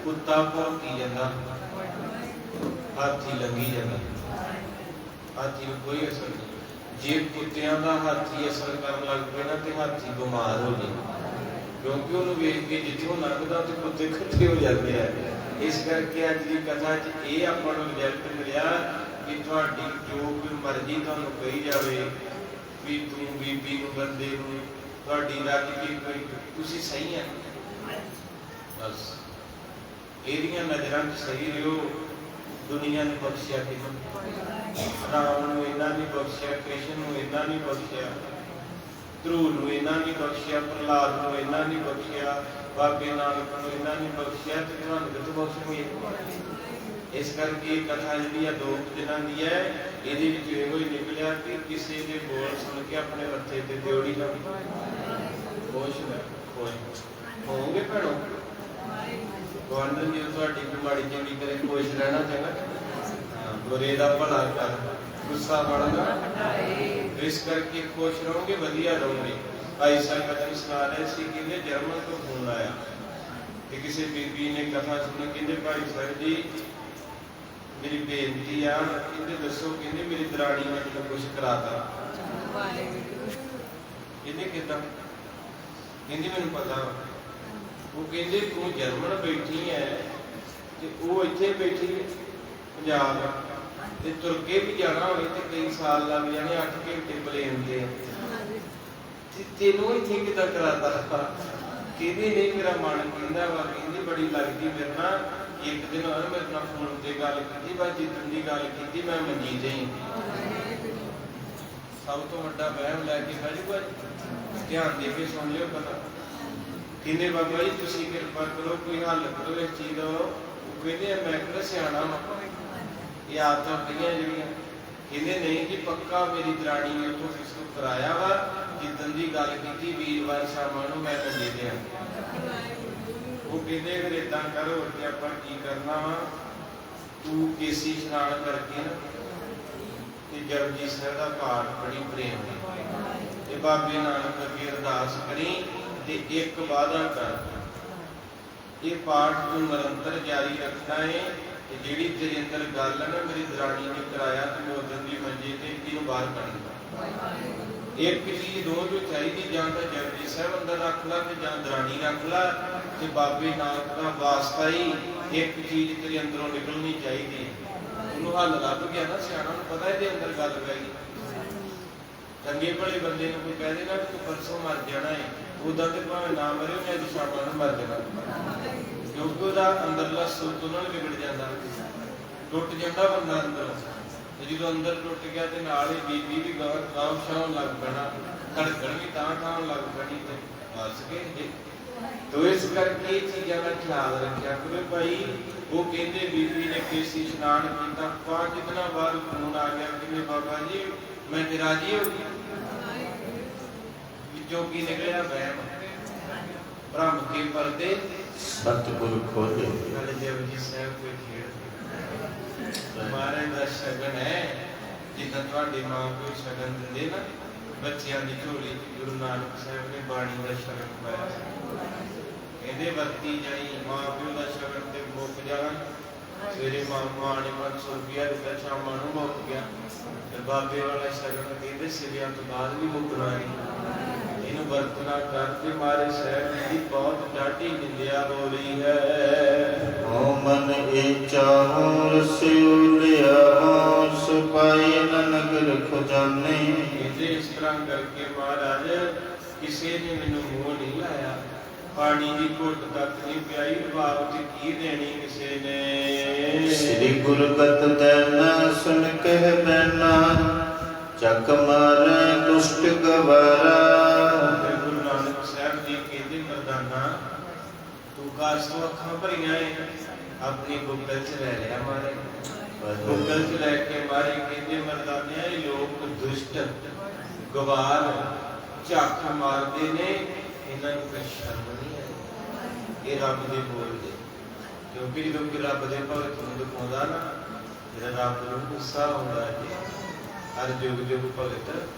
कुत्ता भौंकी जांदा ਹਾਥੀ ਲੰਘੀ ਜਾਂਦਾ, ਹਾਥੀ ਨੂੰ ਕੋਈ ਅਸਰ ਨਹੀਂ। ਜੇ ਕੁੱਤਿਆਂ ਦਾ ਹਾਥੀ ਅਸਰ ਕਰਨ ਲੱਗ ਪਏ ਨਾ ਤੇ ਹਾਥੀ ਬਿਮਾਰ ਹੋ ਜਾਏ, ਕਿਉਂਕਿ ਉਹਨੂੰ ਵੇਖ ਕੇ ਜਿੱਥੋਂ ਲੰਘਦਾ ਤੇ ਕੁੱਤੇ ਇਕੱਠੇ ਹੋ ਜਾਂਦੇ ਆ। ਇਸ ਕਰਕੇ ਅੱਜ ਦੀ ਕਥਾ 'ਚ ਇਹ ਆਪਾਂ ਨੂੰ ਰਿਜ਼ਲਟ ਮਿਲਿਆ ਕਿ ਤੁਹਾਡੀ ਜੋ ਕੋਈ ਮਰਜ਼ੀ ਤੁਹਾਨੂੰ ਕਹੀ ਜਾਵੇ ਵੀ ਤੂੰ ਬੀਬੀ ਨੂੰ, ਬੰਦੇ ਨੂੰ, ਤੁਹਾਡੀ ਰੱਜ ਕੇ ਕੋਈ ਤੁਸੀਂ ਸਹੀ ਹੈ, ਬਸ ਇਹਦੀਆਂ ਨਜ਼ਰਾਂ 'ਚ ਸਹੀ ਰਹੋ। ਦੁਨੀਆ ਨੇ ਬਖਸ਼ਿਆ ਕਿਹਨੂੰ? ਰਾਮ ਨੂੰ ਇਹਨਾਂ ਨਹੀਂ ਬਖਸ਼ਿਆ, ਕ੍ਰਿਸ਼ਨ ਨੂੰ ਇਹਨਾਂ ਨਹੀਂ ਬਖਸ਼ਿਆ, ਧਰੂ ਨੂੰ ਇਹਨਾਂ ਨਹੀਂ ਬਖਸ਼ਿਆ, ਪ੍ਰਹਲਾਦ ਨੂੰ ਇਹਨਾਂ ਨਹੀਂ ਬਖਸ਼ਿਆ, ਬਾਬੇ ਨਾਨਕ ਨੂੰ ਇਹਨਾਂ ਨਹੀਂ ਬਖਸ਼ਿਆ, ਤੇ ਤੁਹਾਨੂੰ ਕਿੱਥੋਂ ਬਖਸ਼ਣਗੇ? ਇਸ ਕਰਕੇ ਕਥਾ ਜਿਹੜੀ ਆ 2 ਦਿਨਾਂ ਦੀ ਹੈ, ਇਹਦੇ ਵਿੱਚ ਇਹੋ ਹੀ ਨਿਕਲਿਆ ਕਿ ਕਿਸੇ ਦੇ ਬੋਲ ਸੁਣ ਕੇ ਆਪਣੇ ਮੱਥੇ ਤੇ ਦਿਉੜੀ ਨਾ ਖੁਸ਼ ਹੋਵੋਗੇ ਭੈਣੋ। ਗਵਰਨਰ ਜੀ ਤੁਹਾਡੀ ਕੋਈ ਮਾੜੀ ਚੰਗੀ ਕਰੇ, ਖੁਸ਼ ਰਹਿਣਾ ਚੰਗਾ, ਬੁਰੇ ਦਾ ਭਲਾ ਕਰ, ਗੁੱਸਾ ਵਾਲਾ। ਇਸ ਕਰਕੇ ਖੁਸ਼ ਰਹੋਗੇ, ਵਧੀਆ ਰਹੋਗੇ। ਭਾਈ ਸਾਹਿਬ ਕਥਾ ਸੁਣਾ ਰਹੇ ਸੀ, ਕਹਿੰਦੇ ਜਰਮਨ ਤੋਂ ਫੋਨ ਆਇਆ ਕਿ ਕਿਸੇ ਬੀਬੀ ਨੇ ਕਥਾ ਸੁਣੀ, ਕਹਿੰਦੇ ਭਾਈ ਸਾਹਿਬ ਜੀ ਮੇਰੀ ਬੇਨਤੀ ਆ, ਕਹਿੰਦੇ ਦੱਸੋ, ਕਹਿੰਦੇ ਮੇਰੀ ਦਰਾਣੀ ਨੇ ਮੈਨੂੰ ਕੁਛ ਕਰਾਤਾ। ਕਹਿੰਦੇ ਕਿੱਦਾਂ? ਕਹਿੰਦੀ ਮੈਨੂੰ ਪਤਾ। ਉਹ ਕਹਿੰਦੇ ਤੂੰ ਜਰਮਨ ਬੈਠੀ ਹੈ ਤੇ ਉਹ ਇੱਥੇ ਬੈਠੀ ਹੈ ਪੰਜਾਬ, ਤੇ ਤੁਰ ਕੇ ਵੀ ਜਾਣਾ ਹੋਵੇ ਤੇ ਕਈ ਸਾਲ ਲੱਗ ਜਾਣੇ, 8 ਘੰਟੇ ਪਲੇਨ ਤੇ, ਤੈਨੂੰ ਇੱਥੇ ਕਿੱਦਾਂ ਕਰਾਤਾ? ਕਹਿੰਦੀ ਨਹੀਂ ਮੇਰਾ ਮਨ ਕਹਿੰਦਾ ਵਾ, ਕਹਿੰਦੀ ਬੜੀ ਲੱਗਦੀ ਮੇਰੇ ਨਾਲ। ਇੱਕ ਦਿਨ ਉਹਨੇ ਮੇਰੇ ਨਾਲ ਫੋਨ ਤੇ ਗੱਲ ਕੀਤੀ, ਬਸ ਜਿੱਦਣ ਦੀ ਗੱਲ ਕੀਤੀ ਮੈਂ ਮੰਜੀ ਤੇ ਹੀ। ਸਭ ਤੋਂ ਵੱਡਾ ਵਹਿਮ ਲੈ ਕੇ ਬਹਿ, ਧਿਆਨ ਦੇ ਕੇ ਸੁਣ ਲਿਓ ਪਤਾ। ਕਹਿੰਦੇ ਬਾਬਾ ਜੀ ਤੁਸੀਂ ਕਿਰਪਾ ਕਰੋ, ਕੋਈ ਹੱਲ ਕਰੋ ਇਸ ਚੀਜ਼ ਦਾ। ਉਹ ਕਹਿੰਦੇ ਮੈਂ ਕਿਹੜਾ ਸਿਆਣਾ ਵਾ, ਇਹ ਆਦਤਾਂ ਪਈਆਂ ਜਿਹੜੀਆਂ। ਕਹਿੰਦੇ ਨਹੀਂ ਜੀ ਪੱਕਾ ਮੇਰੀ ਦਰਾਣੀ ਨੇ ਉੱਥੋਂ ਕਿਸ ਨੂੰ ਕਰਾਇਆ ਵਾ, ਜਿੱਦਣ ਦੀ ਗੱਲ ਕੀਤੀ ਵੀਰਵਾਰ ਸ਼ਾਮਾਂ ਨੂੰ ਮੈਂ ਮੰਜੇ ਤੇ ਆ। ਉਹ ਕਹਿੰਦੇ ਫਿਰ ਏਦਾਂ ਕਰੋ ਕਿ ਆਪਾਂ ਕੀ ਕਰਨਾ ਵਾ, ਤੂੰ ਕੇਸੀ ਇਸ਼ਨਾਨ ਕਰਕੇ ਨਾ ਤੇ ਜਪਜੀ ਸਾਹਿਬ ਦਾ ਪਾਠ ਬੜੀ ਪ੍ਰੇਮ ਤੇ ਬਾਬੇ ਨਾਨਕ ਅੱਗੇ ਅਰਦਾਸ ਕਰੀ ਤੇ ਇੱਕ ਵਾਅਦਾ ਕਰ, ਇਹ ਪਾਠ ਤੂੰ ਨਿਰੰਤਰ ਜਾਰੀ ਰੱਖਣਾ ਹੈ ਤੇ ਜਿਹੜੀ ਤੇਰੇ ਅੰਦਰ ਗੱਲ ਹੈ ਨਾ ਮੇਰੀ ਦਰਾਣੀ ਨੇ ਕਰਾਇਆ ਤੇ ਮੈਂ ਉਦੋਂ ਦੀ ਮੰਜੇ ਤੇ ਇਹਨੂੰ ਬਾਹਰ ਕੱਢਦਾ। ਇੱਕ ਚੀਜ਼ ਦੋ ਜੋ ਚਾਹੀਦੀ, ਜਾਂ ਤਾਂ ਜਪਜੀ ਸਾਹਿਬ ਅੰਦਰ ਰੱਖ ਲਾ ਤੇ ਜਾਂ ਦਰਾਣੀ ਰੱਖ ਲਾ, ਤੇ ਬਾਬੇ ਨਾਨਕ ਦਾ ਵਾਸਤਾ ਹੀ ਇੱਕ ਚੀਜ਼ ਤੇਰੇ ਅੰਦਰੋਂ ਨਿਕਲਣੀ ਚਾਹੀਦੀ। ਉਹਨੂੰ ਹੱਲ ਲੱਭ ਗਿਆ ਨਾ, ਸਿਆਣਾ ਨੂੰ ਪਤਾ ਇਹਦੇ ਅੰਦਰ ਗੱਲ ਪੈ ਗਈ। ਚੰਗੇ ਭਲੇ ਬੰਦੇ ਨੂੰ ਕੋਈ ਕਹਿ ਦੇ ਨਾ ਤੂੰ ਪਰਸੋਂ ਮਰ ਜਾਣਾ ਹੈ, ਉਦਾਂ ਤੇ ਭਾਵੇਂ ਨਾ ਮਰੇ, ਉਹਨੇ ਅੱਜ ਸ਼ਾਮਾਂ ਨੂੰ ਮਰ ਜਾਣਾ, ਕਿਉਂਕਿ ਉਹਦਾ ਅੰਦਰਲਾ ਸੰਤੁਲਨ ਵਿਗੜ ਜਾਂਦਾ, ਟੁੱਟ ਜਾਂਦਾ ਬੰਦਾ ਅੰਦਰ। ਤੇ ਜਦੋਂ ਅੰਦਰ ਟੁੱਟ ਗਿਆ ਤੇ ਨਾਲ ਹੀ ਬੀਬੀ ਵੀ ਗਾਂਵ ਸ਼ਾਉਣ ਲੱਗ ਪੈਣਾ, ਧੜਕਣ ਵੀ ਤਾਂ ਲੱਗ ਪੈਣੀ ਤੇ ਬਸ ਗਏ। ਤੋ ਇਸ ਕਰਕੇ ਇਹ ਚੀਜ਼ਾਂ ਦਾ ਖਿਆਲ ਰੱਖਿਆ ਕਰੋ ਭਾਈ। ਉਹ ਕਹਿੰਦੇ ਬੀਬੀ ਨੇ ਕੇਸੀ ਇਸ਼ਨਾਨ ਕੀਤਾ, 5 ਦਿਨਾਂ ਬਾਅਦ ਫੋਨ ਆ ਗਿਆ ਕਿ ਬਾਬਾ ਜੀ ਮੈਂ ਤੇ ਰਾਜੀ ਹੋ ਗਈ। ਵਿੱਚੋਂ ਕੀ ਨਿਕਲਿਆ? ਵਹਿਮ। ਬ੍ਰਹਮ ਕੇ ਪਰਦੇ ਸਤਿਗੁਰ ਖੋਲੇ। ਨਾਲੇ ਜਪਜੀ ਸਾਹਿਬ ਕੋਈ ਖੇਡ ਮਹਾਰਾਜ ਦਾ ਸ਼ਗਨ ਹੈ, ਜਿੱਦਾਂ ਤੁਹਾਡੇ ਮਾਂ ਪਿਓ ਸ਼ਗਨ ਦਿੰਦੇ ਨਾ ਬੱਚਿਆਂ ਦੀ ਝੋਲੀ, ਗੁਰੂ ਨਾਨਕ ਸਾਹਿਬ ਨੇ ਬਾਣੀ ਦਾ ਸ਼ਗਨ ਪਾਇਆ। ਇਹਦੇ ਵਰਤੀ ਜਾਈ, ਮਾਂ ਪਿਓ ਦਾ ਸ਼ਗਨ ਤੇ ਮੁੱਕ ਜਾਣਾ। ਸਵੇਰੇ ਮਾਂ ਨੇ 500 ਰੁਪਇਆ ਦਿੱਤਾ, ਸ਼ਾਮਾਂ ਨੂੰ ਮੁੱਕ ਗਿਆ। ਤੇ ਬਾਬੇ ਵਾਲਾ ਸ਼ਗਨ ਕਹਿੰਦੇ ਸਿਰਿਆਂ ਤੋਂ ਬਾਅਦ ਵੀ ਮੁੱਕਣਾ ਨਹੀਂ। ਇਹਨੂੰ ਵਰਤਣਾ ਕਰਦੇ ਮਾਰੇ ਸਾਹਿਬ ਦੀ ਬਹੁਤ ਡਾਢੀ ਨਿੰਦਿਆ ਹੋ ਰਹੀ ਹੈ। ਓ ਮਨ ਇਹ ਚਾਹੋ ਰਸਿਉ ਲਿਆ, ਸੁਪਾਈ ਨਗਰ ਖੁਜਾਨੇ। ਇਹਦੇ ਇਸ ਤਰ੍ਹਾਂ ਕਰਕੇ ਮਹਾਰਾਜ ਕਿਸੇ ਨੇ ਮੈਨੂੰ ਮੂੰਹ ਨਹੀਂ ਲਾਇਆ, ਪਾਣੀ ਦੀ ਘੁੱਟ ਤੱਕ ਨਹੀਂ ਪਿਆਈ, ਰਵਾਬ ਤੇ ਕੀ ਦੇਣੀ ਕਿਸੇ ਨੇ। ਸ੍ਰੀ ਗੁਰਗਤ ਦੇਨਾ ਸੁਨ ਕਹਿ ਬੈਨਾ, ਚੱਕ ਮਾਰੇ ਦੁਸ਼ਟ ਗਵਾਰਾ। ਗੁਰੂ ਨਾਨਕ ਸਾਹਿਬ ਜੀ ਕਹਿੰਦੇ ਮਰਦਾਨਾ ਤੂੰ ਕਾਸ਼ ਤੋਂ ਅੱਖਾਂ ਭਰੀਆਂ ਹੈ, ਆਪਣੀ ਗੁੱਗਲ ਚ ਲੈ ਲਿਆ ਮਾਰੇ, ਗੁੱਗਲ ਚ ਲੈ ਕੇ ਮਾਰੇ। ਕਹਿੰਦੇ ਮਰਦਾਨਿਆ ਇਹ ਲੋਕ ਦੁਸ਼ਟ ਗਵਾਰ ਝਾਕ ਮਾਰਦੇ ਨੇ, ਇਹਨਾਂ ਨੂੰ ਕੋਈ ਸ਼ਰਮ ਨਹੀਂ ਹੈ। ਇਹ ਰੱਬ ਦੇ ਬੋਲਦੇ, ਕਿਉਂਕਿ ਜਦੋਂ ਕਿ ਰੱਬ ਦੇ ਭਗਤ ਨੂੰ ਦਿਖਾਉਂਦਾ ਨਾ, ਜਿਹੜਾ ਰੱਬ ਨੂੰ ਗੁੱਸਾ ਆਉਂਦਾ ਹੈ। ਹਰ ਜੁਗ ਜੁਗ ਭਗਤ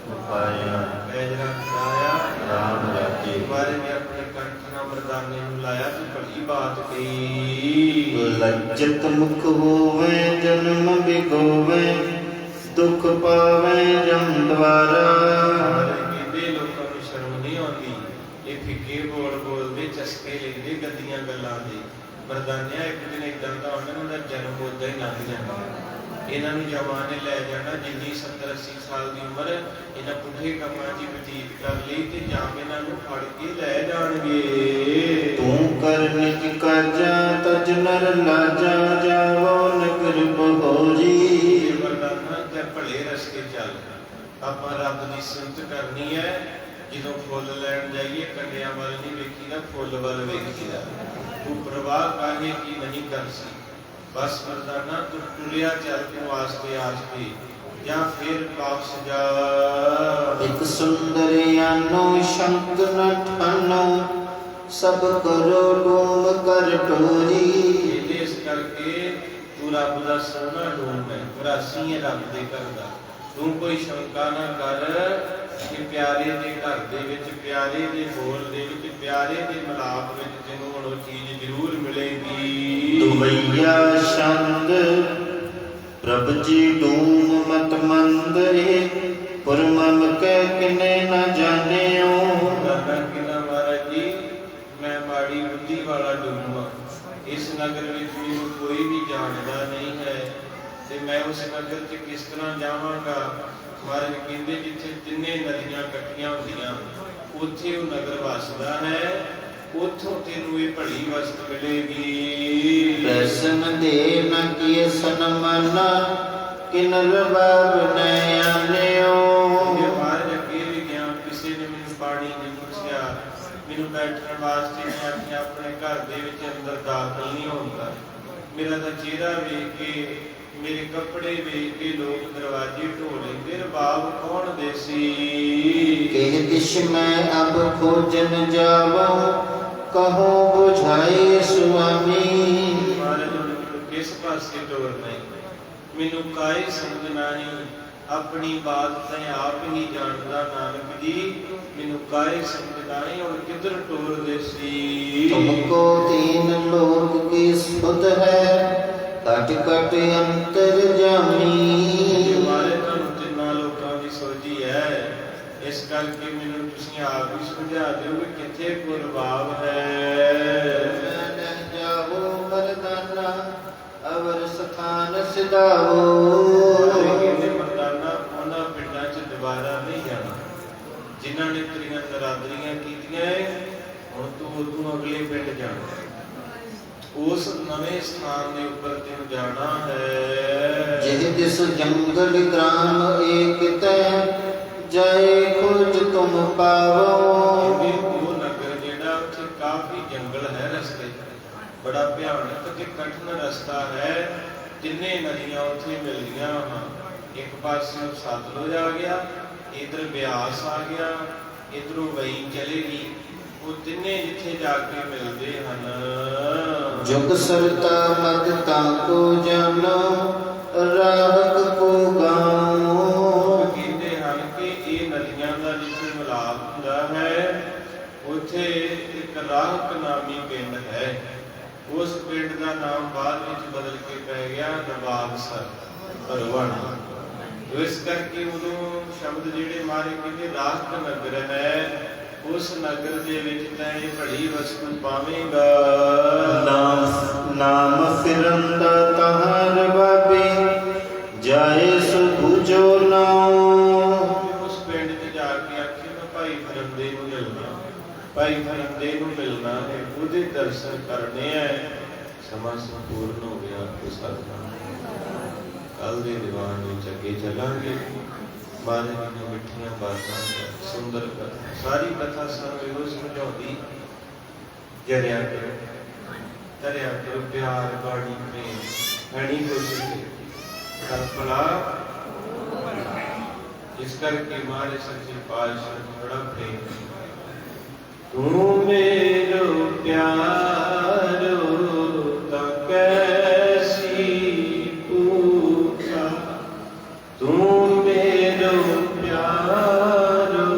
ਪਾਇਆ ਮੈਂ ਜਿਹੜਾ ਖਿਲਾਇਆ ਰਾਮ ਰਾਜੇ, ਮਾਰੇ ਨੇ ਆਪਣੇ ਕੰਠ ਨਾਲ ਮਰਦਾਨੇ ਨੂੰ ਲਾਇਆ ਤੇ ਭਲੀ ਬਾਤ ਕਹੀ। ਲੱਜਤ ਮੁਖ ਹੋਵੇ ਜਨਮ ਬਿਗੋਵੇ ਦੁਖ ਪਾਵੇ ਜਮ ਦਵਾਰਾ। ਕਹਿੰਦੇ ਲੋਕਾਂ ਨੂੰ ਸ਼ਰਮ ਨਹੀਂ ਆਉਂਦੀ, ਇਹ ਫਿੱਕੇ ਬੋਲ ਬੋਲਦੇ ਚਸਕੇ ਲੈਂਦੇ ਗੰਦੀਆਂ ਗੱਲਾਂ ਦੇ। ਮਰਦਾਨਿਆਂ ਇੱਕ ਦਿਨ ਏਦਾਂ ਦਾ ਉਹਨਾਂ ਦਾ ਜਨਮ ਉਦਾਂ ਹੀ ਲੰਘ ਜਾਂਦਾ। ਇਹਨਾਂ ਨੂੰ ਜਵਾਨ ਨੇ ਲੈ ਜਾਣਾ, ਜਿੰਨੀ 70-80 ਸਾਲ ਦੀ ਉਮਰ ਇਹਨਾਂ ਪੁੱਠੇ ਕੰਮਾਂ ਦੀ ਬਤੀਤ ਕਰ ਲਈ ਤੇ ਜਾਂ ਇਹਨਾਂ ਨੂੰ ਫੜ ਕੇ ਲੈ ਜਾਣਗੇ। ਤੂੰ ਕਰ ਨਿਜ ਕਾਜਾ ਤਜ ਨਰ ਲਾਜਾ ਜਾਵੋ ਨਗਰ ਬਹੋਜੀ। ਮਰਦਾਨਾ ਤੇ ਭਲੇ ਰਸਤੇ ਚੱਲ, ਆਪਾਂ ਰੱਬ ਦੀ ਸਿਫਤ ਕਰਨੀ ਹੈ। ਜਦੋਂ ਫੁੱਲ ਲੈਣ ਜਾਈਏ ਕੰਡਿਆਂ ਵੱਲ ਨਹੀਂ ਵੇਖੀਦਾ, ਫੁੱਲ ਵੱਲ ਵੇਖੀਦਾ। ਤੂੰ ਪ੍ਰਵਾਹ ਕਾਹੇ ਕੀ ਨਹੀਂ ਕਰ ਸੀ, ਬਸ ਮਰਦਾਨਾ ਤੂੰ ਟੁਰਿਆ ਚੱਲ ਤੂੰ ਆਸਤੇ ਆਸਤੇ ਜਾਂ ਫਿਰ ਵਾਪਸ ਜਾ। ਇੱਕ ਸੁੰਦਰਿਆਨੋ ਸ਼ੰਕ ਨ ਠਾਨੋ ਸਭ ਕਰੋ ਡੂਮ ਕਰ ਟੋਰੀ। ਇਸ ਕਰਕੇ ਤੂੰ ਰੱਬ ਦਾ ਸੋਹਣਾ ਡੂਮ ਹੈ, ਵਰਾਸੀ ਹੈ ਰੱਬ ਦੇ ਘਰ ਦਾ। ਤੂੰ ਕੋਈ ਸ਼ੰਕਾ ਨਾ ਕਰ ਕਿ ਪਿਆਰੇ ਦੇ ਘਰ ਦੇ ਵਿੱਚ, ਪਿਆਰੇ ਦੇ ਬੋਲ ਦੇ ਵਿੱਚ, ਪਿਆਰੇ ਦੇ ਮਿਲਾਪ ਵਿੱਚ ਤੈਨੂੰ ਹੁਣ ਉਹ ਚੀਜ਼ ਜ਼ਰੂਰ ਮਿਲੇਗੀ। ਦੁਬਈਆ ਛੰਦ ਪ੍ਰਭ ਜੀ ਡੂਮ ਮਤ ਮੰਦਰੇ ਪੁਰਮਮ ਕੇ ਕਿਨੇ ਨ ਜਾਣਿਓ। ਕਹਿੰਦਾ ਮਹਾਰਾਜ ਜੀ ਮੈਂ ਮਾੜੀ ਬੁੱਧੀ ਵਾਲਾ ਡੂਮ ਹਾਂ, ਇਸ ਨਗਰ ਵਿੱਚ ਮੈਨੂੰ ਕੋਈ ਵੀ ਜਾਣਦਾ ਨਹੀਂ ਹੈ ਤੇ ਮੈਂ ਉਸ ਨਗਰ 'ਚ ਕਿਸ ਤਰ੍ਹਾਂ ਜਾਵਾਂਗਾ। ਮਹਾਰਾਜ ਕਹਿੰਦੇ ਜਿੱਥੇ ਤਿੰਨੇ ਨਦੀਆਂ ਇਕੱਠੀਆਂ ਹੁੰਦੀਆਂ ਉੱਥੇ ਉਹ ਨਗਰ ਵਸਦਾ ਹੈ, ਉੱਥੋਂ ਤੈਨੂੰ ਇਹ ਭਲੀ ਵਸਤ ਮਿਲੇਗੀ। ਦਰਸ਼ਨ ਦੇ ਨ ਕੀਏ ਸਨਮਾਨਾ ਕਿਨ ਰਬਾਬ ਨ ਆਨਿਓ। ਮਹਾਰਾਜ ਅੱਗੇ ਵੀ ਗਿਆ, ਕਿਸੇ ਨੇ ਮੈਨੂੰ ਪਾਣੀ ਨਹੀਂ ਪੁੱਛਿਆ, ਮੈਨੂੰ ਬੈਠਣ ਵਾਸਤੇ ਨਹੀਂ ਆਖਿਆ, ਆਪਣੇ ਘਰ ਦੇ ਵਿੱਚ ਅੰਦਰ ਦਾਖਲ ਨਹੀਂ ਹੁੰਦਾ। ਮੇਰਾ ਤਾਂ ਚਿਹਰਾ ਵੇਖ ਕੇ, ਮੇਰੇ ਕੱਪੜੇ ਵੇਖ ਕੇ ਲੋਕ ਦਰਵਾਜ਼ੇ ਢੋ ਲੈਂਦੇ, ਰਬਾਬ ਕੌਣ ਦੇਸੀ। ਕਿਹ ਦਿਸ਼ ਮੈਂ ਅਬ ਖੋਜਨ ਜਾਵਾਂ ਕਹੋ ਬੁਝਾਏ ਸੁਆਮੀ। ਮਹਾਰਾਜ ਮੈਨੂੰ ਕਿਸ ਪਾਸੇ ਤੋਰਨਾ, ਮੈਨੂੰ ਕਾਇ ਸਮਝਣਾ ਨਹੀਂ, ਆਪਣੀ ਬਾਤ ਤੇ ਆਪ ਹੀ ਜਾਣਦਾ ਨਾਨਕ ਜੀ, ਮੈਨੂੰ ਕਾਇ ਸਮਝਣਾ ਨਹੀਂ, ਹੁਣ ਕਿੱਧਰ ਟੋਰ ਦੇਸੀ। ਤੁਮਕੋ ਤੀਨ ਲੋਕ ਕੀ ਸੁਧ ਹੈ ਕਟ ਕਟ ਅੰਤਰ ਜਾਮੀ। ਮਾਰੇ ਤੁਹਾਨੂੰ ਤਿੰਨਾਂ ਲੋਕਾਂ ਦੀ ਸੋਝੀ ਹੈ, ਇਸ ਕਰਕੇ ਮੈਨੂੰ ਤੁਸੀਂ ਆਪ ਹੀ ਸਮਝਾ ਦਿਓ ਕਿ ਕਿੱਥੇ ਕੁਰਬਾਬ ਹੈ। ਜਾਵੋ ਮਰਦਾਨਾ ਅਵਰ ਸਥਾਨ ਸਿਧਾਓ। ਕਹਿੰਦੇ ਮਰਦਾਨਾ ਉਹਨਾਂ ਪਿੰਡਾਂ 'ਚ ਦੁਬਾਰਾ ਨਹੀਂ ਜਾਣਾ ਜਿਨ੍ਹਾਂ ਨੇ ਤੇਰੀਆਂ ਨਰਾਦਰੀਆਂ ਕੀਤੀਆਂ। ਹੁਣ ਤੂੰ ਅਗਲੇ ਪਿੰਡ ਜਾਣਾ, ਉਸ ਨਵੇਂ ਸਥਾਨ ਦੇ ਉੱਪਰ ਤੈਨੂੰ ਜਾਣਾ ਹੈ। ਜਿਹ ਦਿਸ ਜੰਗਲ ਗ੍ਰਾਮ ਏਕ ਤੈ ਜਾਏ ਖੋਜ ਤੁਮ ਪਾਵੋ। ਉਹ ਨਗਰ ਜਿਹੜਾ ਉੱਥੇ ਕਾਫੀ ਜੰਗਲ ਹੈ, ਰਸਤੇ ਬੜਾ ਭਿਆਨਕ ਤੇ ਕਠਿਨ ਰਸਤਾ ਹੈ। ਤਿੰਨੇ ਨਦੀਆਂ ਉੱਥੇ ਮਿਲਦੀਆਂ ਹਨ, ਇੱਕ ਪਾਸੇ ਸਤਲੁਜ ਆ ਗਿਆ, ਇਧਰ ਬਿਆਸ ਆ ਗਿਆ, ਇਧਰੋਂ ਵਈ ਚਲੇਗੀ। ਉਹ ਤਿੰਨੇ ਜਿੱਥੇ ਜਾ ਕੇ ਮਿਲਦੇ ਹਨ। ਜੁਗ ਸਰਤਾ ਮਗਤਾ ਕੋ ਜਾਨੋ ਰਾਹਕ ਕੋ ਗਾਉ। ਕਹਿੰਦੇ ਹਨ ਕਿ ਇਹ ਨਦੀਆਂ ਦਾ ਜਿੱਥੇ ਮਿਲਾਪ ਹੁੰਦਾ ਹੈ ਉੱਥੇ ਇੱਕ ਰਾਹਕ ਨਾਮੀ ਪਿੰਡ ਹੈ। ਉਸ ਪਿੰਡ ਦਾ ਨਾਮ ਬਾਅਦ ਵਿੱਚ ਬਦਲ ਕੇ ਪੈ ਗਿਆ ਨਵਾਬਸਰ ਭਰਵਾਣਾ। ਇਸ ਕਰਕੇ ਉਦੋਂ ਸ਼ਬਦ ਜਿਹੜੇ ਮਾਰੇ ਕਹਿੰਦੇ ਰਾਹਕ ਨਗਰ ਹੈ, ਉਸ ਨਗਰ ਦੇ ਵਿੱਚ ਤੈਂ ਇਹ ਬੜੀ ਵਸਤੂ ਪਾਵੇਂਗਾ। ਨਾਮ ਫਿਰਨ ਦਾ ਤਹਾਰ ਬਾਬੇ ਜਾਏ ਸੋ ਬੁਝੋ ਨਾਉ। ਉਸ ਪਿੰਡ 'ਚ ਜਾ ਕੇ ਆਖੇ ਮੈਂ ਭਾਈ ਫਰੰਦੇ ਨੂੰ ਮਿਲਣਾ, ਭਾਈ ਫਰੰਦੇ ਨੂੰ ਮਿਲਣਾ ਹੈ, ਉਹਦੇ ਦਰਸ਼ਨ ਕਰਨੇ ਹੈ। ਸਮਾਂ ਸੰਪੂਰਨ ਹੋ ਗਿਆ ਤੇ ਸਤਿਨਾਮ। ਕੱਲ ਦੇ ਦੀਵਾਨ ਵਿੱਚ ਅੱਗੇ ਚੱਲਾਂਗੇ। ਮਹਾਰਾਜ ਜੀ ਨੇ ਮਿੱਠੀਆਂ ਬਾਤਾਂ, ਸੁੰਦਰ ਕਥਾ, ਸਾਰੀ ਕਥਾ ਸਾਨੂੰ ਇਹੋ ਸਮਝਾਉਂਦੀ ਜਰਿਆ ਕਰੋ, ਤਰਿਆ ਕਰੋ, ਪਿਆਰ ਬਾਣੀ ਪ੍ਰੇਮ ਐਣੀ ਕੋਸ਼ਿਸ਼ ਕਲਪਨਾ। ਇਸ ਕਰਕੇ ਮਹਾਰਾਜ ਸੱਚੇ ਪਾਤਸ਼ਾਹ ਨੂੰ ਬੜਾ ਪ੍ਰੇਮ। ਤੂੰ ਮੇਰੋ ਪਿਆਰੋ ਤਾਂ ਕੈਸੀ ਪੂਛਾ, ਤੂੰ ਮੇਰੋ ਪਿਆਰੋ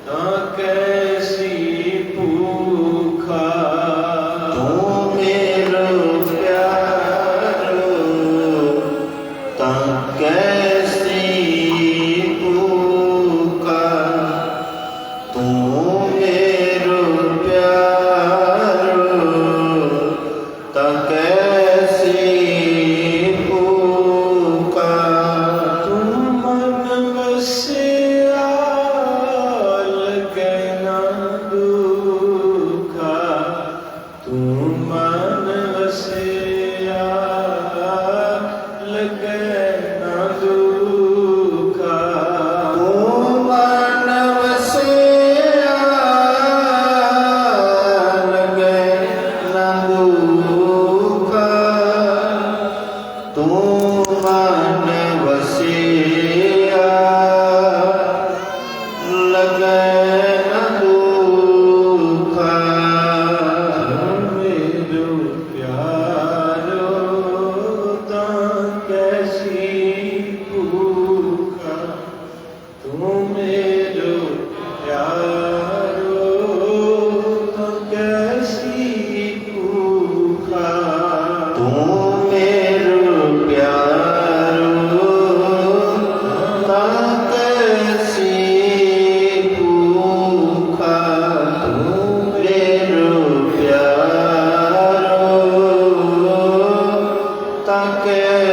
ਤਾਂ ਕੈਸੀ ਪੂਛਾ। ਤੂੰ ਮੇਰੋ ਪਿਆਰੋ ਤਾ ਕੈਸੀ ਭੂਖਾ। ਤੂੰ ਮਨ ਵਸਿਆ ਲਗੈ ਨਾ ਦੁਖਾ। ਤੂੰ ਮਨ ਵਸਿਆ ਲਗੈ ਨਾ ਦੁਖਾ। ਤੂੰ ਮਨ ਵਸਿਆ ਲਗੈ ਨਾ ਦੁਖਾ। ਤੂੰ ਮਨ ਵਸਿਆ ਲਗੈ ਨਾ ਦੁਖਾ। ਮੇਰੋ ਪਿਆਰੋ ਤਾਂ ਕੈਸੀ ਭੂਖਾ। ਤੂੰ ਮੇਰੋ ਪਿਆਰੋ ਤਾਂ ਕੈਸੀ ਭੂਖਾ। ਤੂੰ ਮੇਰੋ ਪਿਆਰੋ ਤਾਂ ਕੈਸੀ ਭੂਖਾ। ਤੂੰ ਮੇਰੋ ਪਿਆਰੋ ਤਾਂ ਕੈਸੀ